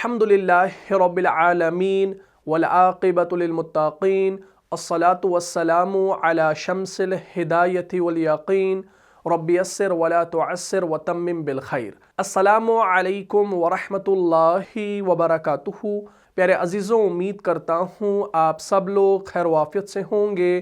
अल्हम्दुलिल्लाहि रब्बिल आलमीन वल आक़िबतु लिल मुत्तक़ीन अस्सलातु वस्सलामु अला शम्सिल हिदायति वल यक़ीन रब्बि यस्सिर वला तुअस्सिर वतम्मिम बिल खैर। अस्सलामु अलैकुम वरहमतुल्लाहि वबरकातुहू। प्यारे अजीज़ों, उम्मीद करता हूँ आप सब लोग खैर वाफ़ियत से होंगे।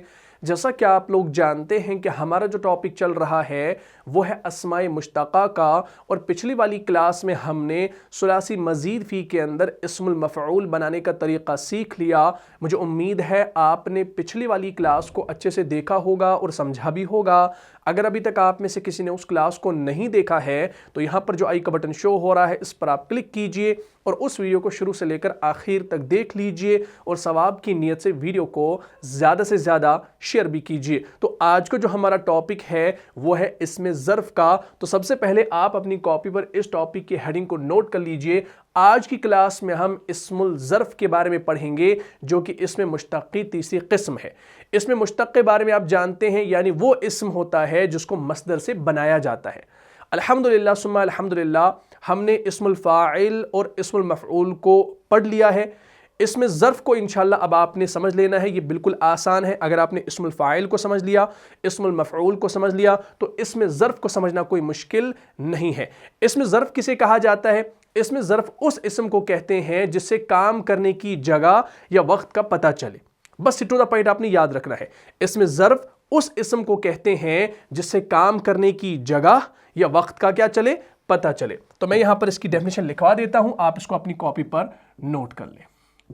जैसा कि आप लोग जानते हैं कि हमारा जो टॉपिक चल रहा है वो है अस्माए मुश्तक़ा का, और पिछली वाली क्लास में हमने सुलासी मज़ीद फ़ी के अंदर इस्मुल मफ़ऊल बनाने का तरीक़ा सीख लिया। मुझे उम्मीद है आपने पिछली वाली क्लास को अच्छे से देखा होगा और समझा भी होगा। अगर अभी तक आप में से किसी ने उस क्लास को नहीं देखा है तो यहाँ पर जो आई का बटन शो हो रहा है इस पर आप क्लिक कीजिए और उस वीडियो को शुरू से लेकर आखिर तक देख लीजिए और सवाब की नीयत से वीडियो को ज़्यादा से ज़्यादा शेयर भी कीजिए। तो आज का जो हमारा टॉपिक है वो है इसमें ज़र्फ़ का। तो सबसे पहले आप अपनी कॉपी पर इस टॉपिक की हेडिंग को नोट कर लीजिए। आज की क्लास में हम इस्मुल ज़र्फ़ के बारे में पढ़ेंगे जो कि इसमें मुश्तक़ की तीसरी किस्म है। इसमें मुश्तक़ के बारे में आप जानते हैं यानी वो इस्म होता है जिसको मस्दर से बनाया जाता है। अल्हम्दुलिल्लाह सुम्मा अल्हम्दुलिल्लाह, हमने इस्मुल फ़ाइल और इस्मुल मफ़ऊल को पढ़ लिया है। इसमें ज़र्फ़ को इंशाल्लाह अब आपने समझ लेना है, ये बिल्कुल आसान है। अगर आपने इस्मुल फ़ाइल को समझ लिया, इस्मुल मफ़ऊल को समझ लिया तो इसमें ज़र्फ़ को समझना कोई मुश्किल नहीं है। इसमें ज़र्फ़ किसे कहा जाता है? इसमें ज़र्फ़ उस इस्म को कहते हैं जिससे काम करने की जगह या वक्त का पता चले। बस टू द पॉइंट आपने याद रखना है। इसमें ज़र्फ़ उस इस्म को कहते हैं जिससे काम करने की जगह या वक्त का क्या चले, पता चले। तो मैं यहां पर इसकी डेफिनेशन लिखवा देता हूं, आप इसको अपनी कॉपी पर नोट कर लें।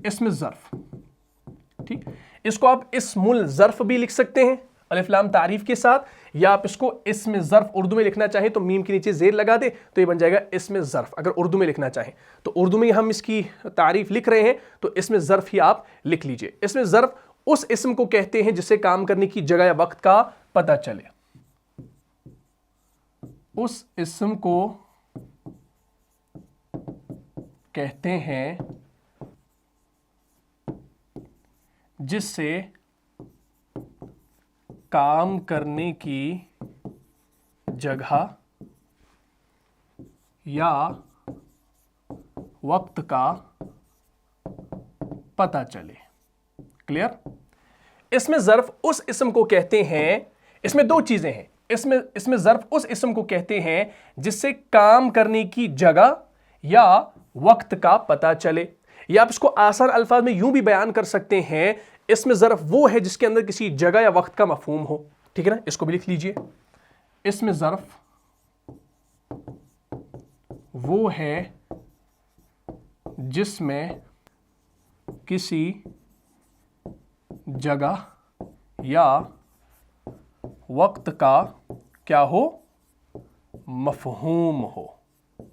इसमें ज़र्फ़, ठीक, इसको आप इस्मुल ज़र्फ़ भी लिख सकते हैं अलिफ लाम तारीफ के साथ, या आप इसको इसमें ज़र्फ़ उर्दू में लिखना चाहें तो मीम के नीचे ज़ेर लगा दे तो ये बन जाएगा इसमें ज़र्फ़। अगर उर्दू में लिखना चाहें तो उर्दू में हम इसकी तारीफ लिख रहे हैं तो इसमें ज़र्फ़ ही आप लिख लीजिए। इसमें ज़र्फ़ उस इस्म को कहते हैं जिससे काम करने की जगह या वक्त का पता चले। उस इस्म को कहते हैं जिससे काम करने की जगह या वक्त का पता चले। क्लियर? इसमें ज़र्फ़ उस इस्म को कहते हैं, इसमें दो चीज़ें हैं। इसमें ज़र्फ़ उस इस्म को कहते हैं जिससे काम करने की जगह या वक्त का पता चले, या आप इसको आसान अल्फाज में यूं भी बयान कर सकते हैं, इसमें ज़र्फ़ वो है जिसके अंदर किसी जगह या वक्त का मफ़हूम हो। ठीक है ना? इसको भी लिख लीजिए। इसमें ज़र्फ़ वो है जिसमें किसी जगह या वक्त का क्या हो, मफ़हूम हो।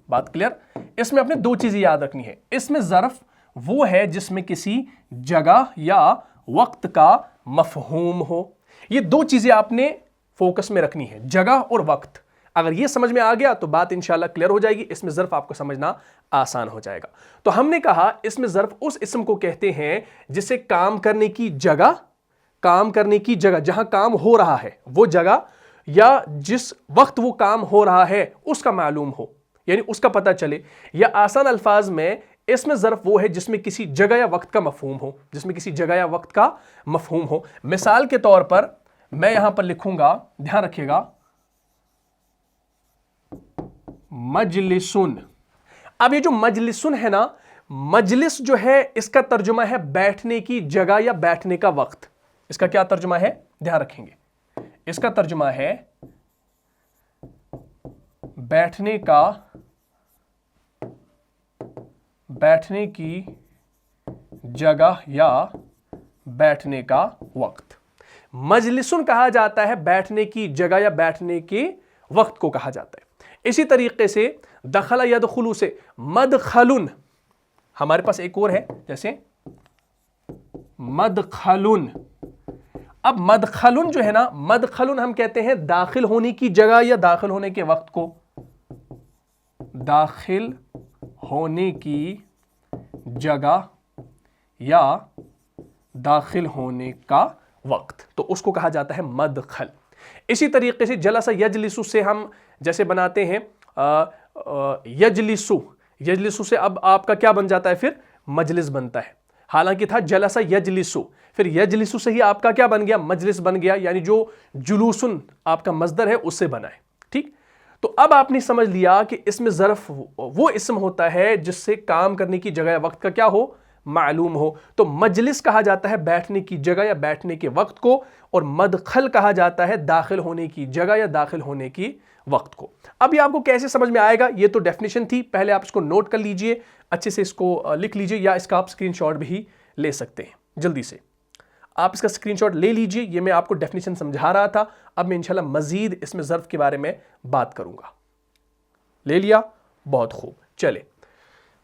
बात क्लियर? इसमें अपने दो चीजें याद रखनी है। इसमें ज़र्फ़ वो है जिसमें किसी जगह या वक्त का मफ़हूम हो। ये दो चीजें आपने फोकस में रखनी है, जगह और वक्त। अगर ये समझ में आ गया तो बात इंशाल्लाह क्लियर हो जाएगी, इसमें ज़र्फ़ आपको समझना आसान हो जाएगा। तो हमने कहा इसमें ज़र्फ़ उस इस्म को कहते हैं जिससे काम करने की जगह, जहां काम हो रहा है वो जगह, या जिस वक्त वो काम हो रहा है उसका मालूम हो, यानी उसका पता चले। या आसान अल्फाज में इसमें ज़र्फ़ वो है जिसमें किसी जगह या वक्त का मफ़हूम हो, मिसाल के तौर पर मैं यहां पर लिखूंगा, ध्यान रखिएगा, मजलिसुन। अब ये जो मजलिसुन है ना, मजलिस जो है इसका तर्जुमा है बैठने की जगह या बैठने का वक्त। इसका क्या तर्जुमा है, ध्यान रखेंगे, इसका तर्जुमा है बैठने की जगह या बैठने का वक्त। मजलिसुन कहा जाता है बैठने की जगह या बैठने के वक्त को कहा जाता है। इसी तरीके से दखला यदखुलु से मदखलुन, हमारे पास एक और है, जैसे मदखलुन। अब मदखलुन जो है ना, मदखलुन हम कहते हैं दाखिल होने की जगह या दाखिल होने के वक्त को, दाखिल होने की जगह या दाखिल होने का वक्त, तो उसको कहा जाता है मदखल। इसी तरीके से जलसा यजलिसु से हम जैसे बनाते हैं यजलिसु, यजलिसु से अब आपका क्या बन जाता है, फिर मजलिस बनता है। हालांकि था जलसा यजलिसु, फिर यजलिसु से ही आपका क्या बन गया, मजलिस बन गया, यानी जो जुलूसुन आपका मजदर है उससे बना है। ठीक, तो अब आपने समझ लिया कि इसमें ज़र्फ वो इस्म होता है जिससे काम करने की जगह या वक्त का क्या हो, मालूम हो। तो मजलिस कहा जाता है बैठने की जगह या बैठने के वक्त को, और मदखल कहा जाता है दाखिल होने की जगह या दाखिल होने की वक्त को। अब ये आपको कैसे समझ में आएगा, ये तो डेफिनेशन थी, पहले आप इसको नोट कर लीजिए, अच्छे से इसको लिख लीजिए, या इसका आप स्क्रीनशॉट भी ले सकते हैं। जल्दी से आप इसका स्क्रीनशॉट ले लीजिए। ये मैं आपको डेफिनेशन समझा रहा था, अब मैं इंशाल्लाह मजीद इसमें ज़र्फ के बारे में बात करूंगा। ले लिया, बहुत खूब। चले,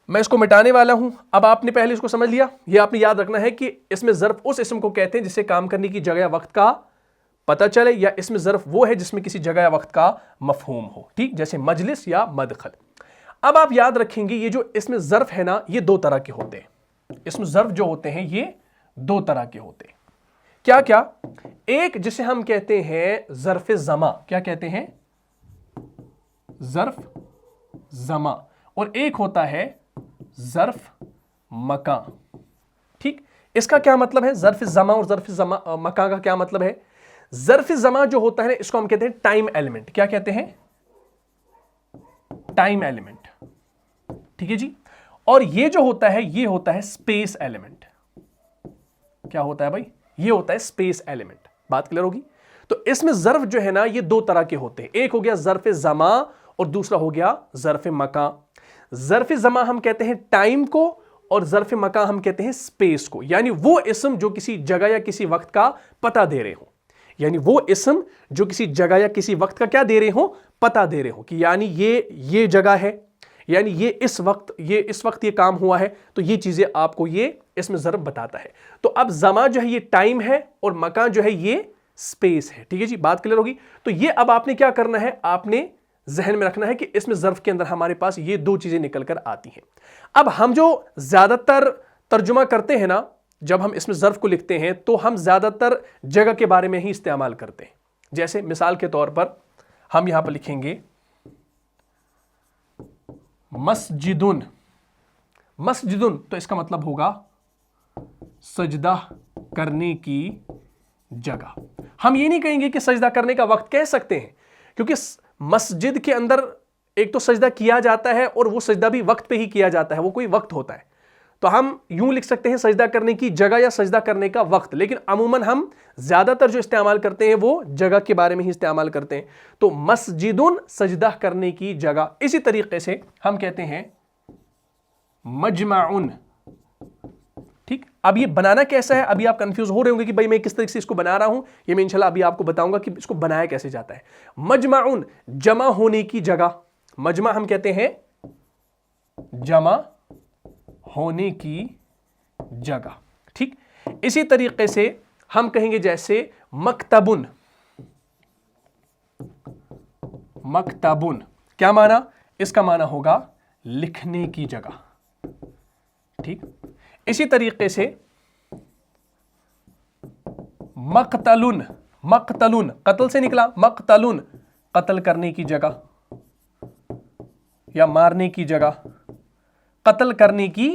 मैं इसको मिटाने वाला हूं। अब आपने पहले इसको समझ लिया। ये आपने याद रखना है कि इसमें ज़र्फ उस इस्म को कहते हैं जिससे काम करने की जगह या वक्त का पता चले, या इसमें ज़र्फ वो है जिसमें किसी जगह या वक्त का मफहूम हो। ठीक, जैसे मजलिस या मदखल। अब आप याद रखेंगे ये जो इसमें ज़र्फ है ना, ये दो तरह के होते हैं। इसमें ज़र्फ जो होते हैं ये दो तरह के होते हैं। क्या क्या? एक जिसे हम कहते हैं ज़र्फ़ ज़मा, क्या कहते हैं, ज़र्फ़ ज़मा, और एक होता है ज़र्फ़ मकान। ठीक, इसका क्या मतलब है, ज़र्फ़ ज़मा और ज़र्फ़ ज़मा मकान का क्या मतलब है? ज़र्फ़ ज़मा जो होता है इसको हम कहते हैं टाइम एलिमेंट। क्या कहते हैं? Time element. ठीक है जी। और ये जो होता है ये होता है स्पेस एलिमेंट। क्या होता है भाई? ये होता है स्पेस एलिमेंट। बात क्लियर होगी? तो इसमें ज़र्फ जो है ना ये दो तरह के होते हैं। एक हो गया ज़र्फ़ ज़मा और दूसरा हो गया ज़र्फ़ मकान। ज़र्फ़ ज़मा हम कहते हैं टाइम को, और ज़र्फ़ मकान हम कहते हैं स्पेस को। यानी वो इस्म जो किसी जगह या किसी वक्त का पता दे रहे हो, यानी वो इस्म जो किसी जगह या किसी वक्त का क्या दे रहे हो, पता दे रहे हो कि यानी ये जगह है, यानी ये इस वक्त ये काम हुआ है, तो ये चीजें आपको ये इसमें ज़र्फ बताता है। तो अब ज़मा जो है ये टाइम है और मकान जो है ये स्पेस है। ठीक है जी, बात क्लियर होगी? तो ये अब आपने क्या करना है, आपने जहन में रखना है कि इसमें ज़र्फ के अंदर हमारे पास ये दो चीजें निकल कर आती हैं। अब हम जो ज्यादातर तर्जुमा करते हैं ना, जब हम इसमें ज़र्फ को लिखते हैं तो हम ज्यादातर जगह के बारे में ही इस्तेमाल करते हैं। जैसे मिसाल के तौर पर हम यहां पर लिखेंगे मस्जिदुन। मस्जिदुन तो इसका मतलब होगा सजदा करने की जगह। हम ये नहीं कहेंगे कि सजदा करने का वक्त कह सकते हैं, क्योंकि मस्जिद के अंदर एक तो सजदा किया जाता है और वो सजदा भी वक्त पे ही किया जाता है, वो कोई वक्त होता है। तो हम यूं लिख सकते हैं सजदा करने की जगह या सजदा करने का वक्त, लेकिन अमूमन हम ज्यादातर जो इस्तेमाल करते हैं वो जगह के बारे में ही इस्तेमाल करते हैं। तो मस्जिदुन सजदा करने की जगह। इसी तरीके से हम कहते हैं मजमाउन। ठीक, अब ये बनाना कैसा है, अभी आप कंफ्यूज हो रहे होंगे कि भाई मैं किस तरीके से इसको बना रहा हूं। ये मैं इंशाल्लाह अभी आपको बताऊंगा कि इसको बनाया कैसे जाता है। मजमाउन जमा होने की जगह। मजमा हम कहते हैं जमा होने की जगह। ठीक, इसी तरीके से हम कहेंगे जैसे मकतबुन। मकतबुन क्या माना, इसका माना होगा लिखने की जगह। ठीक, इसी तरीके से मकतलुन। मकतलुन कत्ल से निकला, मकतलुन कत्ल करने की जगह या मारने की जगह, कत्ल करने की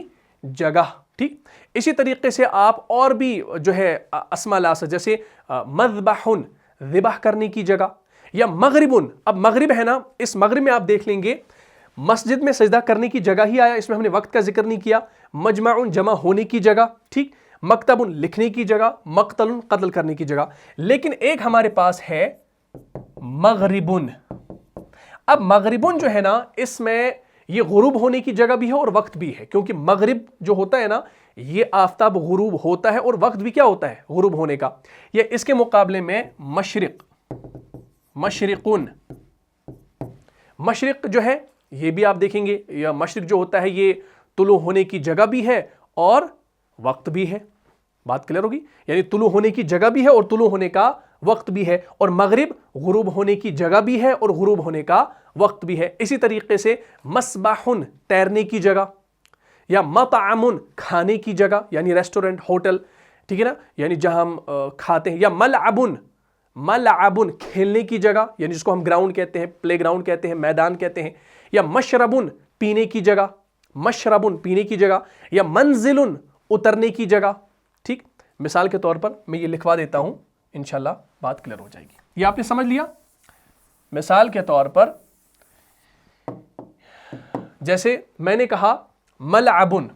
जगह। ठीक, इसी तरीके से आप और भी जो है अस्मा ला सकते, जैसे मज़बहुन ज़िबह करने की जगह, या मगरिबुन। अब मगरिब है ना, इस मगरिब में आप देख लेंगे मस्जिद में सजदा करने की जगह ही आया, इसमें हमने वक्त का जिक्र नहीं किया। मजमाउन जमा होने की जगह, ठीक, मकतबुन लिखने की जगह, मकतलुन कत्ल करने की जगह। लेकिन एक हमारे पास है मगरिबुन। अब मगरिबुन जो है ना, इसमें ये गुरूब होने की जगह भी है और वक्त भी है, क्योंकि मगरिब जो होता है ना ये आफताब गुरूब होता है और वक्त भी क्या होता है, गुरूब होने का। ये इसके मुकाबले में मशरिक, मशरिकुन। मशरिक जो है ये भी आप देखेंगे, या मशरिक जो होता है ये तुलू होने की जगह भी है और वक्त भी है। बात क्लियर होगी? यानी तुलू होने की जगह भी है और तुलू होने का वक्त भी है, और मगरिब गुरूब होने की जगह भी है और गुरूब होने का वक्त भी है। इसी तरीके से मस्बाहुन तैरने की जगह, या मतामुन खाने की जगह, यानी रेस्टोरेंट होटल, ठीक है ना, यानी जहां हम खाते हैं। या मलअबुन, मलअबुन खेलने की जगह, यानी जिसको हम ग्राउंड कहते हैं, प्ले ग्राउंड कहते हैं, मैदान कहते हैं। या मशरबुन पीने की जगह, मशरबुन पीने की जगह, या मंजिलुन उतरने की जगह। ठीक, मिसाल के तौर पर मैं ये लिखवा देता हूं, इंशाल्लाह बात क्लियर हो जाएगी। ये आपने समझ लिया। मिसाल के तौर पर जैसे मैंने कहा मलअबुन,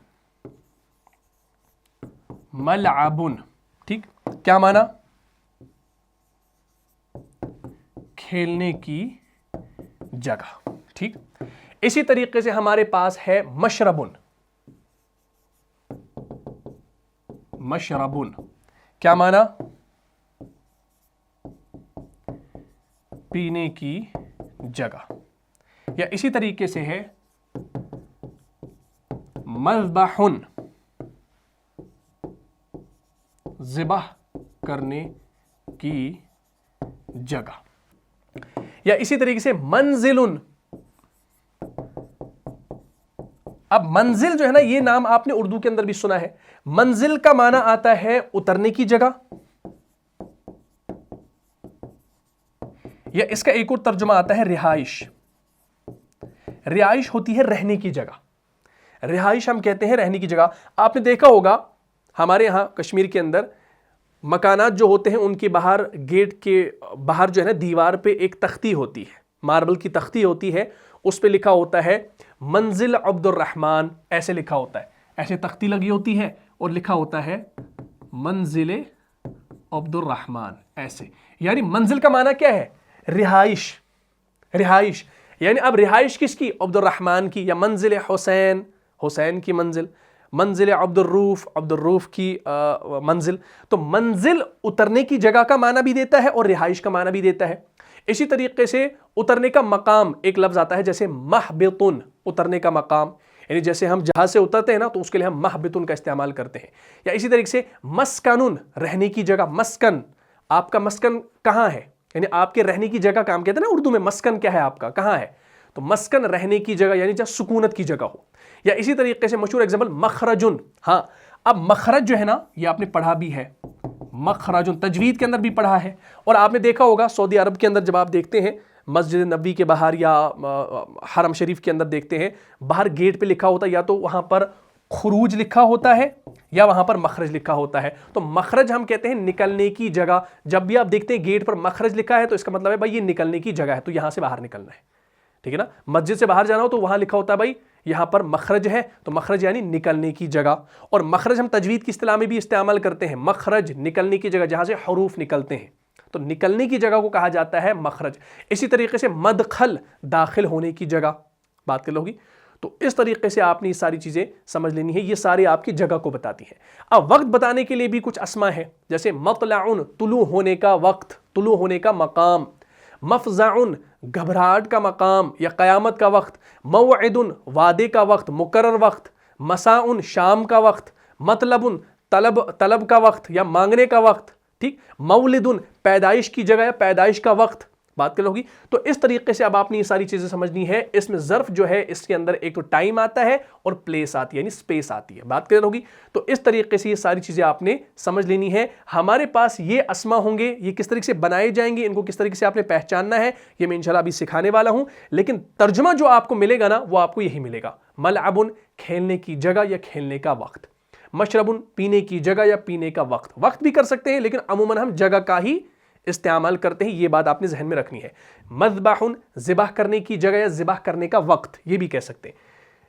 मलअबुन, ठीक, क्या माना? खेलने की जगह। ठीक, इसी तरीके से हमारे पास है मशरबुन, मशरबुन क्या माना? पीने की जगह। या इसी तरीके से है मज़बहुन, ज़िबाह करने की जगह। या इसी तरीके से मंजिलुन। अब मंजिल जो है ना, ये नाम आपने उर्दू के अंदर भी सुना है। मंजिल का माना आता है उतरने की जगह, या इसका एक और तर्जुमा आता है रिहाइश। रिहाइश होती है रहने की जगह, रिहाइश हम कहते हैं रहने की जगह। आपने देखा होगा हमारे यहां कश्मीर के अंदर मकानात जो होते हैं उनके बाहर, गेट के बाहर जो है ना, दीवार पे एक तख्ती होती है, मार्बल की तख्ती होती है, उस पे लिखा होता है मंजिल अब्दुर्रहमान, ऐसे लिखा होता है। ऐसे तख्ती लगी होती है और लिखा होता है मंजिल अब्दुर्रहमान, ऐसे। यानी मंजिल का माना क्या है? रिहाइश, रिहाइश। यानी अब रिहाइश किसकी? अब्दुर्रहमान की। या मंजिल हुसैन, हुसैन की मंजिल। मंजिल अब्दुर्रूफ, अब्दुर्रूफ की मंजिल। तो मंजिल उतरने की जगह का माना भी देता है और रिहाइश का माना भी देता है। इसी तरीके से उतरने का मकाम एक लफ्ज आता है, जैसे महबितुन, उतरने का मकाम। यानी जैसे हम जहाज से उतरते हैं ना, तो उसके लिए हम महबितुन का इस्तेमाल करते हैं। या इसी तरीके से मस्कनुन, रहने की जगह। मस्कन, आपका मस्कन कहाँ है? यानी आपके रहने की जगह का हम कहते हैं ना उर्दू में, मस्कन क्या है आपका, कहाँ है? तो मस्कन रहने की जगह, यानी जहाँ सुकूनत की जगह हो। या इसी तरीके से मशहूर एग्जाम्पल मखरजुन। हाँ, अब मखरज जो है ना, ये आपने पढ़ा भी है, मखरजुन तजवीद के अंदर भी पढ़ा है। और आपने देखा होगा सऊदी अरब के अंदर जब आप देखते हैं मस्जिद नबी के बाहर या हरम शरीफ के अंदर देखते हैं, बाहर गेट पे लिखा होता है, या तो वहां पर खुरूज लिखा होता है या वहां पर मखरज लिखा होता है। तो मखरज हम कहते हैं निकलने की जगह। जब भी आप देखते हैं गेट पर मखरज लिखा है, तो इसका मतलब है भाई ये निकलने की जगह है, तो यहां से बाहर निकलना है। ठीक है ना? मस्जिद से बाहर जाना हो तो वहां लिखा होता है भाई यहां पर मखरज है, तो मखरज यानी निकलने की जगह। और मखरज हम तजवीद की इस्तिलाह में भी इस्तेमाल करते हैं। मखरज निकलने की जगह, जहां से हरूफ निकलते हैं, तो निकलने की जगह को कहा जाता है मखरज। इसी तरीके से मदखल, दाखिल होने की जगह बात कर लोगी। तो इस तरीके से आपने ये सारी चीजें समझ लेनी है, ये सारी आपकी जगह को बताती है। अब वक्त बताने के लिए भी कुछ अस्मा है, जैसे मतलाउन, तुलू होने का वक्त, तुलू होने का मकाम। मफजाउन, घबराहट का मकाम या क़यामत का वक्त। मौइदुन, वादे का वक्त, मुकर्रर वक्त। मसाउन, शाम का वक्त। मतलबुन, तलब का वक्त या मांगने का वक्त। ठीक। मौलिदुन, पैदाइश की जगह या पैदाइश का वक्त बात कर लोगी। तो इस तरीके से अब आपने ये सारी चीजें समझनी है। इसमें ज़र्फ जो है, इसके अंदर एक तो टाइम आता है और प्लेस आती है, यानी स्पेस आती है, बात कर लोगी। तो इस तरीके से ये सारी चीजें आपने समझ लेनी है। हमारे पास ये अस्मा होंगे, ये किस तरीके से बनाए जाएंगे, इनको किस तरीके से आपने पहचानना है, ये मैं इंशाल्लाह अभी सिखाने वाला हूं। लेकिन तर्जुमा जो आपको मिलेगा ना, वो आपको यही मिलेगा। मलअबुन, खेलने की जगह या खेलने का वक्त। मशरबुन, पीने की जगह या पीने का वक्त। वक्त भी कर सकते हैं, लेकिन अमूमन हम जगह का ही इस्तेमाल करते हैं, ये बात आपने जहन में रखनी है। मज़बाहुन, ज़िबाह करने की जगह या ज़िबाह करने का वक्त, ये भी कह सकते हैं।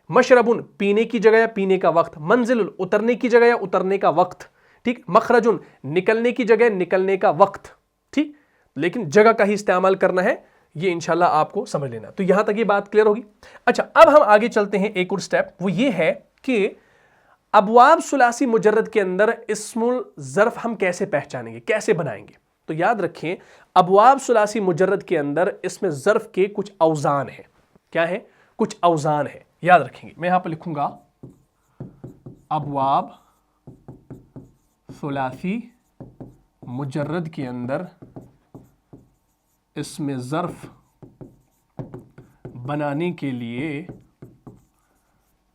मशरबुन, पीने की जगह या पीने का वक्त। मंजिलुन, उतरने की जगह या उतरने का वक्त। ठीक। मखरजुन, निकलने की जगह, निकलने का वक्त। ठीक। लेकिन जगह का ही इस्तेमाल करना है, ये इंशाल्लाह आपको समझ लेना। तो यहां तक ये बात क्लियर होगी। अच्छा, अब हम आगे चलते हैं। एक और स्टेप वो ये है कि अबवाब सुलासी मुजर्रद के अंदर इस्मुल ज़र्फ हम कैसे पहचानेंगे, कैसे बनाएंगे। तो याद रखें, अबवाब सुलासी मुजर्रद के अंदर इसमें ज़र्फ के कुछ औज़ान हैं। क्या है? कुछ औज़ान है, याद रखेंगे। मैं यहां पर लिखूंगा अबवाब सुलासी मुजर्रद के अंदर इसमें ज़र्फ बनाने के लिए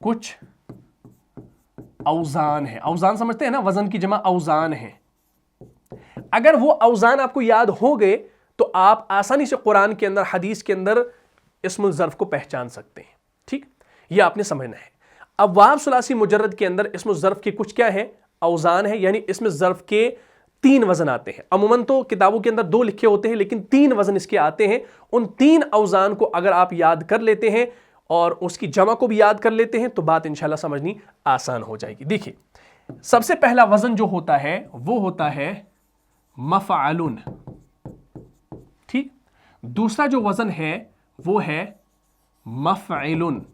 कुछ औज़ान है। औज़ान समझते हैं ना, वजन की जमा औज़ान है। अगर वो औज़ान आपको याद हो गए तो आप आसानी से कुरान के अंदर, हदीस के अंदर इस्मुल ज़र्फ को पहचान सकते हैं। ठीक, ये आपने समझना है। अब वाव सुलासी मुजर्रद के अंदर इसमें ज़र्फ के कुछ क्या है, औज़ान है, यानी इसमें ज़र्फ के 3 वजन आते हैं। अमूमन तो किताबों के अंदर 2 लिखे होते हैं, लेकिन 3 वजन इसके आते हैं। उन 3 औज़ान को अगर आप याद कर लेते हैं और उसकी जमा को भी याद कर लेते हैं तो बात इंशाल्लाह समझनी आसान हो जाएगी। देखिए, सबसे पहला वजन जो होता है वो होता है मफ़अलुन, ठीक। दूसरा जो वजन है वो है मफ़इलुन,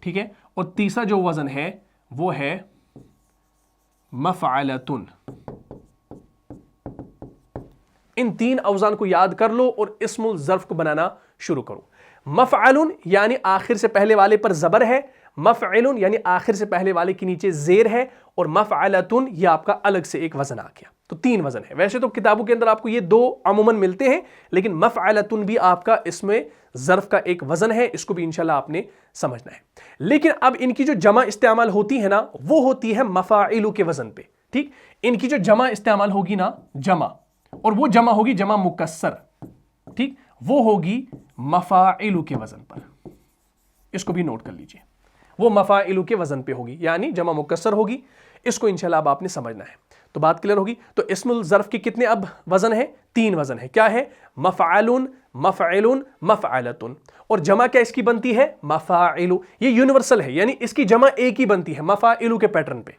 ठीक है। और तीसरा जो वजन है वो है मफ़अलतुन। इन 3 औज़ान को याद कर लो और इस्मुल ज़र्फ को बनाना शुरू करो। मफ़अलुन यानी आखिर से पहले वाले पर ज़बर है, मफ़इलुन यानी आखिर से पहले वाले के नीचे ज़ेर है, और मफ़अलतुन ये आपका अलग से एक वजन आ गया। तो 3 वजन है। वैसे तो किताबों के अंदर आपको ये 2 अमूमन मिलते हैं, लेकिन मफ़अलतुन भी आपका इसमें ज़र्फ का एक वजन है, इसको भी इंशाल्लाह आपने समझना है। लेकिन अब इनकी जो जमा इस्तेमाल होती है ना, वो होती है मफ़ाइलु के वजन पे, ठीक। इनकी जो जमा इस्तेमाल होगी ना, जमा, और वो जमा होगी जमा मुकस्सर, ठीक, वो होगी मफ़ाइलु के वजन पर। इसको भी नोट कर लीजिए, वो मफ़ाइलु के वजन पे होगी, यानी जमा मुकस्सर होगी। इसको इंशाल्लाह अब आपने समझना है, तो बात क्लियर होगी। तो इस्मुल ज़र्फ के कितने अब वजन है? 3 वजन है। क्या है? मफ़अलुन, मफ़अलुन, मफ़अलतुन। और जमा क्या इसकी बनती है? मफ़ाइलु। ये यूनिवर्सल है, यानी इसकी जमा एक ही बनती है मफ़ाइलु के पैटर्न पे।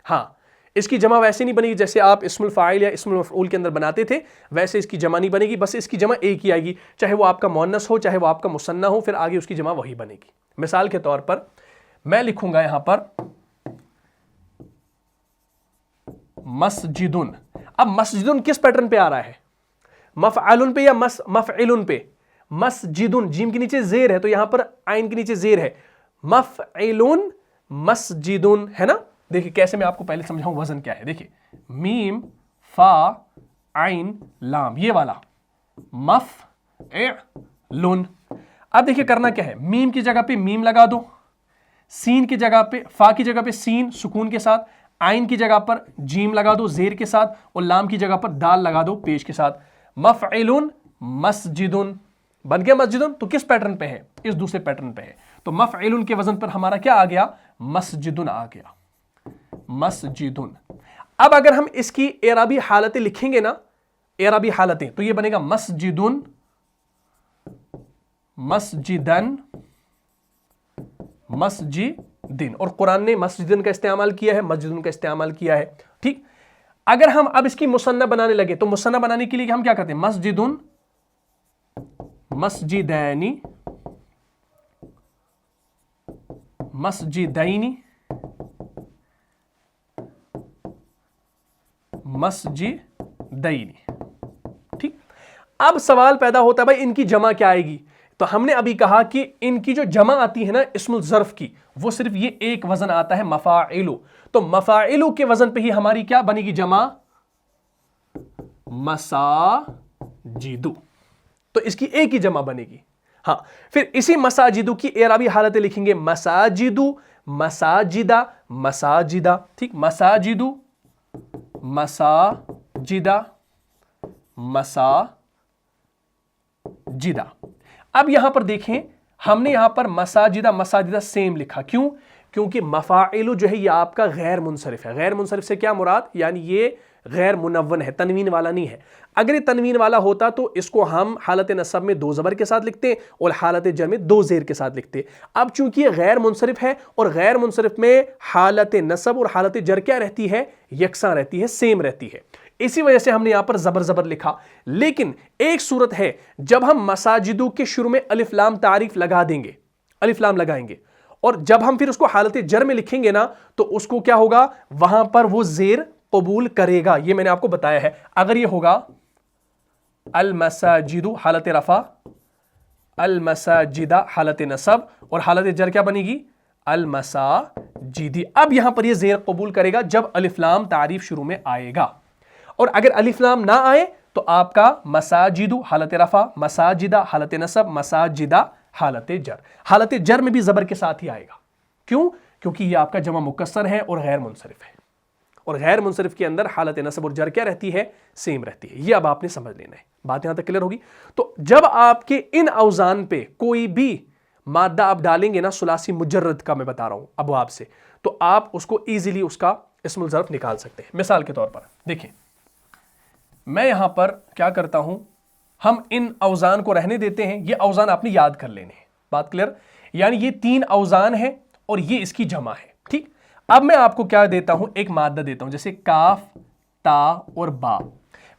हाँ, इसकी जमा वैसे नहीं बनेगी जैसे आप इस्मुल फ़ाइल या इस्मुल मफ़ऊल के अंदर बनाते थे, वैसे इसकी जमा नहीं बनेगी। बस इसकी जमा एक ही आएगी, चाहे वो आपका मुअन्नस हो चाहे वो आपका मुसन्ना हो, फिर आगे उसकी जमा वही बनेगी। मिसाल के तौर पर मैं लिखूंगा यहां पर मस्जिदुन। अब मस्जिदुन किस पैटर्न पे आ रहा है? मफ़अलुन पे या मफ़इलुन पे? मस्जिदुन, जीम के नीचे जेर है तो यहां पर आइन के नीचे जेर है। मफ़इलुन मस्जिदुन, है ना। देखिए कैसे मैं आपको पहले समझाऊं वजन क्या है। देखिए, मीम फा आइन लाम, ये वाला मफ़इलुन। अब देखिए करना क्या है, मीम की जगह पे मीम लगा दो, सीन की जगह पे, फा की जगह पे सीन सुकून के साथ, आइन की जगह पर जीम लगा दो जेर के साथ, और लाम की जगह पर दाल लगा दो पेश के साथ। मफ़इलुन मस्जिदुन बन गया मस्जिदुन। तो किस पैटर्न पे है? इस दूसरे पैटर्न पे है। तो मफ़इलुन के वजन पर हमारा क्या आ गया? मस्जिदुन आ गया, मस्जिदुन। अब अगर हम इसकी एराबी हालतें लिखेंगे ना, एराबी हालतें, तो ये बनेगा मस्जिदुन, मस्जिदन, मस्जिदिन। और कुरान ने मस्जिदिन का इस्तेमाल किया है, मस्जिदुन का इस्तेमाल किया है, ठीक। अगर हम अब इसकी मुसन्ना बनाने लगे तो मुसन्ना बनाने के लिए हम क्या करते हैं? मस्जिदुन, मस्जिदैनी, मस्जिदैनी, मस्जिदैनी, ठीक। अब सवाल पैदा होता है भाई इनकी जमा क्या आएगी? तो हमने अभी कहा कि इनकी जो जमा आती है ना इस्मुल ज़र्फ की, वो सिर्फ ये एक वजन आता है मफ़ाइलु। तो मफ़ाइलु के वजन पे ही हमारी क्या बनेगी जमा? मसाजिदु। तो इसकी एक ही जमा बनेगी। हाँ, फिर इसी मसाजिदु की एराबी हालतें लिखेंगे, मसाजिदु, मसाजिदा, मसाजिदा, ठीक। मसाजिदु, मसाजिदा, मसाजिदा। अब यहां पर देखें, हमने यहां पर मसाजिदा मसाजिदा सेम लिखा। क्यों? क्योंकि मफ़ाइलु जो है ये आपका गैर मुनसरिफ है। गैर मुनसरिफ से क्या मुराद? यानी ये गैर मुनव्वन है, तनवीन वाला नहीं है। अगर ये तनवीन वाला होता तो इसको हम हालत नसब में 2 ज़बर के साथ लिखते और हालत जर में 2 ज़ेर के साथ लिखते। अब चूंकि ये गैर मुनसरिफ है और गैर मुनसरिफ में हालत नसब और हालत जर क्या रहती है? यकसां रहती है, सेम रहती है। इसी वजह से हमने यहां पर ज़बर ज़बर लिखा। लेकिन एक सूरत है जब हम मसाजिदु के शुरू में अलिफ लाम तारीफ लगा देंगे, अलिफ लाम लगाएंगे, और जब हम फिर उसको हालत जर में लिखेंगे ना तो उसको क्या होगा? वहां पर वो ज़ेर कबूल करेगा। ये मैंने आपको बताया है। अगर ये होगा अल मसाजिदु हालत रफा, अल मसाजिदा हालत नसब, और हालत जर क्या बनेगी? अल मसाजिदी। अब यहां पर ये ज़ेर कबूल करेगा जब अलिफ लाम तारीफ शुरू में आएगा। और अगर अलिफ लाम ना आए तो आपका मसाजिदु हालत रफा, मसाजिदा हालत नसब, मसाजिदा हालत जर। हालत जर में भी ज़बर के साथ ही आएगा। क्यों? क्योंकि ये आपका जमा मुकस्सर है और गैर मुनसरिफ है, और गैर मुनसरिफ के अंदर हालत नसब और जर क्या रहती है? सेम रहती है। ये अब आपने समझ लेना है। बात यहां तक क्लियर होगी। तो जब आपके इन औज़ान पे कोई भी मादा आप डालेंगे ना सुलासी मुजर्रद का मैं बता रहा हूं अबवाब से, तो आप उसको इजीली उसका इस्मुल ज़र्फ़ निकाल सकते हैं। मिसाल के तौर पर देखिए, मैं यहां पर क्या करता हूं, हम इन औज़ान को रहने देते हैं, ये औज़ान आपने याद कर लेने हैं। बात क्लियर? यानी ये 3 औज़ान है और ये इसकी जमा है। ठीक, अब मैं आपको क्या देता हूं, एक मादा देता हूं, जैसे काफ, ता और बा।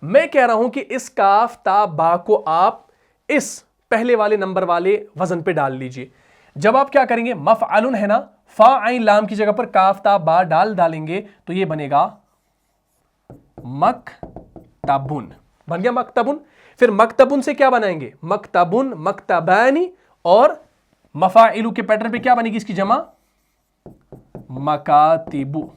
मैं कह रहा हूं कि इस काफ, ता, बा को आप इस पहले वाले नंबर वाले वजन पे डाल लीजिए। जब आप क्या करेंगे, मफ़अलुन है ना, फा आइन लाम की जगह पर काफ, ता, बा डालेंगे तो ये बनेगा मकतबुन। बन गया मकतबुन। फिर मकतबुन से क्या बनाएंगे, मकतबुन, मकतबानी, और मफाइलू के पैटर्न पे क्या बनेगी इसकी जमा, मकातिबु।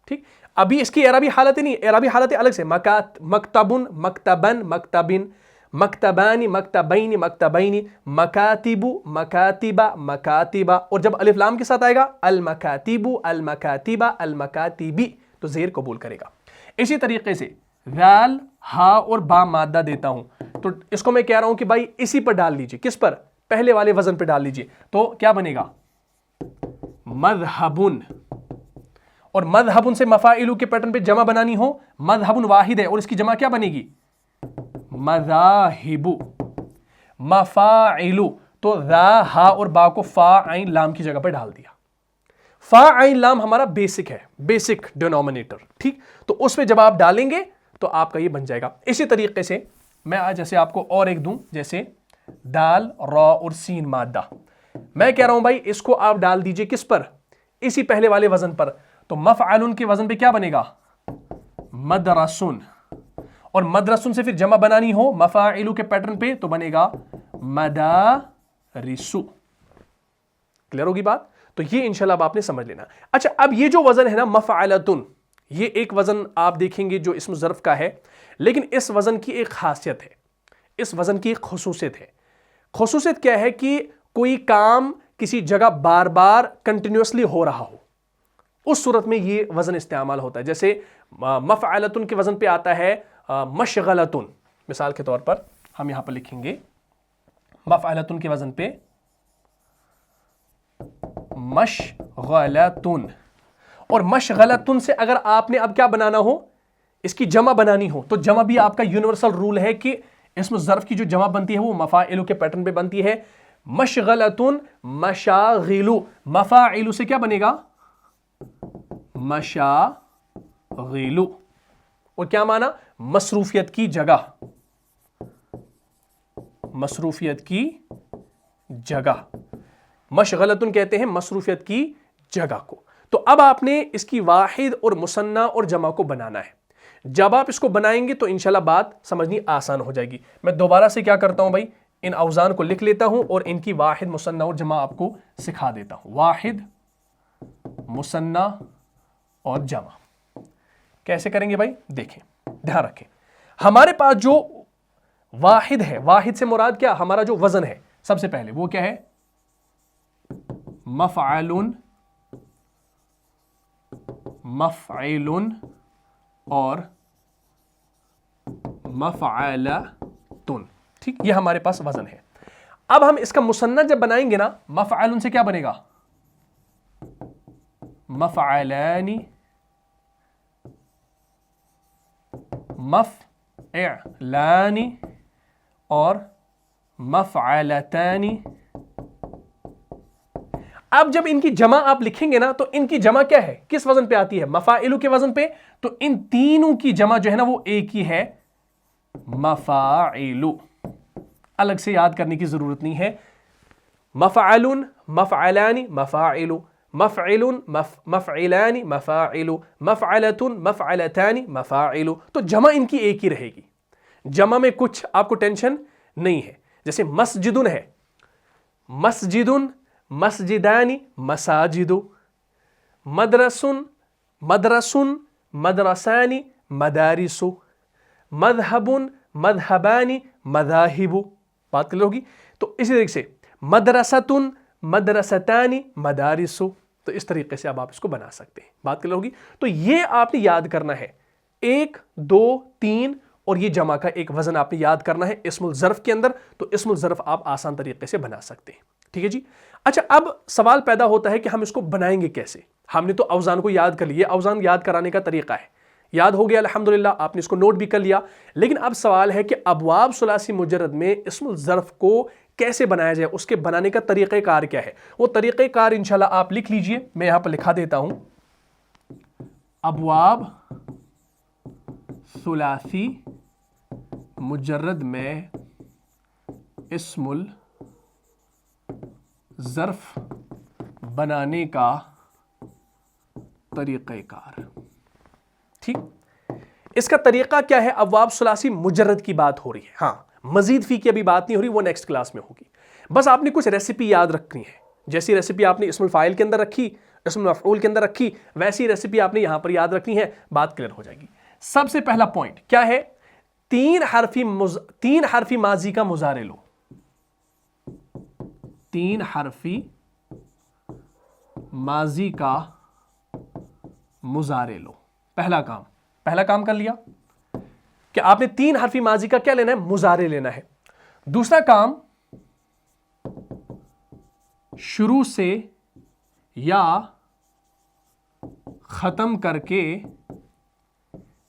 ठीक, अभी इसकी एराबी हालत नहीं, एराबी हालत अलग से, मकतबुन, मकतबन, मकतबिन, मकतबानी, मकतबैनी, मकतबैनी, मकातिबु, मकातिबा, मकातिबा, और जब अलिफ लाम के साथ आएगा अल मकातिबु, अल मकातिबा, अल मकातिबी, तो ज़ेर कबूल करेगा। इसी तरीके से दाल, हा और बा मादा देता हूं, तो इसको मैं कह रहा हूं कि भाई इसी पर डाल लीजिए। किस पर, पहले वाले वजन पर डाल लीजिए, तो क्या बनेगा, मज़हबुन। और मज़हबुन से मफ़ाइलू के पैटर्न पे जमा बनानी हो, मज़हबुन वाहिद है और इसकी जमा क्या बनेगी, मज़ाहिबु। मफ़ाइलू, तो रा, हा और बा को फा आइन लाम की जगह पर डाल दिया। फा आइन लाम हमारा बेसिक है, बेसिक डिनोमिनेटर। ठीक, तो उसमें जब आप डालेंगे तो आपका ये बन जाएगा। इसी तरीके से मैं आज जैसे आपको और एक दूं, जैसे दाल, रॉ और सीन मादा। मैं कह रहा हूं भाई इसको आप डाल दीजिए किस पर, इसी पहले वाले वजन पर, तो मफ़अलुन के वजन पे क्या बनेगा, मदरसुन। और मदरसुन से फिर जमा बनानी हो मफ़ाइलू के पैटर्न पे तो बनेगा मदारिसु। क्लियर होगी बात? तो ये इंशाल्लाह आपने समझ लेना। अच्छा, अब ये जो वजन है ना मफ़अलतुन, ये एक वजन आप देखेंगे जो इस्म ज़र्फ़ का है, लेकिन इस वजन की एक खासियत है, इस वजन की एक खुसूसियत है। खुसूसियत क्या है कि कोई काम किसी जगह बार बार कंटिन्यूसली हो रहा हो, उस सूरत में ये वजन इस्तेमाल होता है। जैसे मफ़अलतुन के वजन पे आता है मशगलतुन। मिसाल के तौर पर हम यहां पर लिखेंगे मफ़अलतुन के वजन पे मशगलतुन। और मशगलतुन से अगर आपने अब क्या बनाना हो, इसकी जमा बनानी हो, तो जमा भी आपका यूनिवर्सल रूल है कि इसमें ज़र्फ़ की जो जमा बनती है वो मफ़ाइलू के पैटर्न पे बनती है। मशगलतुन, मशागिलु, मफ़ाइलू से क्या बनेगा, मशागिलु। और क्या माना, मसरूफियत की जगह, मसरूफियत की जगह। मशगलतुन कहते हैं मसरूफियत की जगह को। तो अब आपने इसकी वाहिद और मुसन्ना और जमा को बनाना है। जब आप इसको बनाएंगे तो इंशाल्लाह बात समझनी आसान हो जाएगी। मैं दोबारा से क्या करता हूं भाई, इन औज़ान को लिख लेता हूं और इनकी वाहिद, मुसन्ना और जमा आपको सिखा देता हूं। वाहिद, मुसन्ना और जमा कैसे करेंगे भाई, देखें, ध्यान रखें। हमारे पास जो वाहिद है, वाहिद से मुराद क्या, हमारा जो वजन है सबसे पहले वो क्या है, मफ़अलुन, मफ़अलुन और मफ़अलतुन। ठीक, ये हमारे पास वजन है। अब हम इसका मुसन्ना जब बनाएंगे ना, मफ़अलुन से क्या बनेगा, मफ़अलानी, मफ़अलानी और मफ़अलतानी। अब जब इनकी जमा आप लिखेंगे ना तो इनकी जमा क्या है, किस वजन पे आती है, मफ़ाइलू के वजन पे। तो इन तीनों की जमा जो है ना वो एक ही है, मफ़ाइलू। अलग से याद करने की जरूरत नहीं है। मफ़अलुन, मफ़अलानी, मफ़ाइलू, मफ़अलुन, मफ़अलानी, मफ़ाइलू, मफ़अलतुन, मफ़अलतानी, मफ़ाइलू। तो जमा इनकी एक ही रहेगी, जमा में कुछ आपको टेंशन नहीं है। जैसे मस्जिदुन है, मस्जिदुन, मस्जिदानी, मसाजिदु। मदरसुन, मदरसुन, मदरसानी, मदारिसु। मज़हबुन, मज़हबानी, मज़ाहिबु। बात क्लियर होगी? तो इसी तरीके से मदरसतुन, मदरसतानी, मदारिसु। तो इस तरीके से अब आप इसको बना सकते हैं। बात क्लियर होगी? तो ये आपने याद करना है, 1, 2, 3 और ये जमा का एक वजन आपने याद करना है इस्मुल ज़र्फ के अंदर, तो इस्मुल ज़र्फ आप आसान तरीके से बना सकते हैं। ठीक है जी। अच्छा, अब सवाल पैदा होता है कि हम इसको बनाएंगे कैसे। हमने तो अवजान को याद कर लिया, अवजान याद कराने का तरीका है, याद हो गया अल्हम्दुलिल्लाह, आपने इसको नोट भी कर लिया। लेकिन अब सवाल है कि अबवाब सुलासी मुजर्रद में इस्मुल ज़र्फ को कैसे बनाया जाए, उसके बनाने का तरीक़ेकार क्या है। वो तरीक़ेकार इंशाल्लाह आप लिख लीजिए, मैं यहां पर लिखा देता हूं। अबवाब सुलासी मुजर्रद में इस्मुल ज़र्फ बनाने का तरीक़ेकार। ठीक, इसका तरीका क्या है। अबवाब सुलासी मुजर्रद की बात हो रही है, हाँ, मजीद फी की अभी बात नहीं हो रही, वो नेक्स्ट क्लास में होगी। बस आपने कुछ रेसिपी याद रखनी है। जैसी रेसिपी आपने इस्मुल फाइल के अंदर रखी, इस्मुल मफ़ऊल के अंदर रखी, वैसी रेसिपी आपने यहां पर याद रखनी है, बात क्लियर हो जाएगी। सबसे पहला पॉइंट क्या है, तीन हरफी माजी का मुजारे लो। तीन हरफी माजी का मुजारे लो। पहला काम कर लिया कि आपने तीन हरफी माजी का क्या लेना है, मुजारे लेना है। दूसरा काम, शुरू से या खत्म करके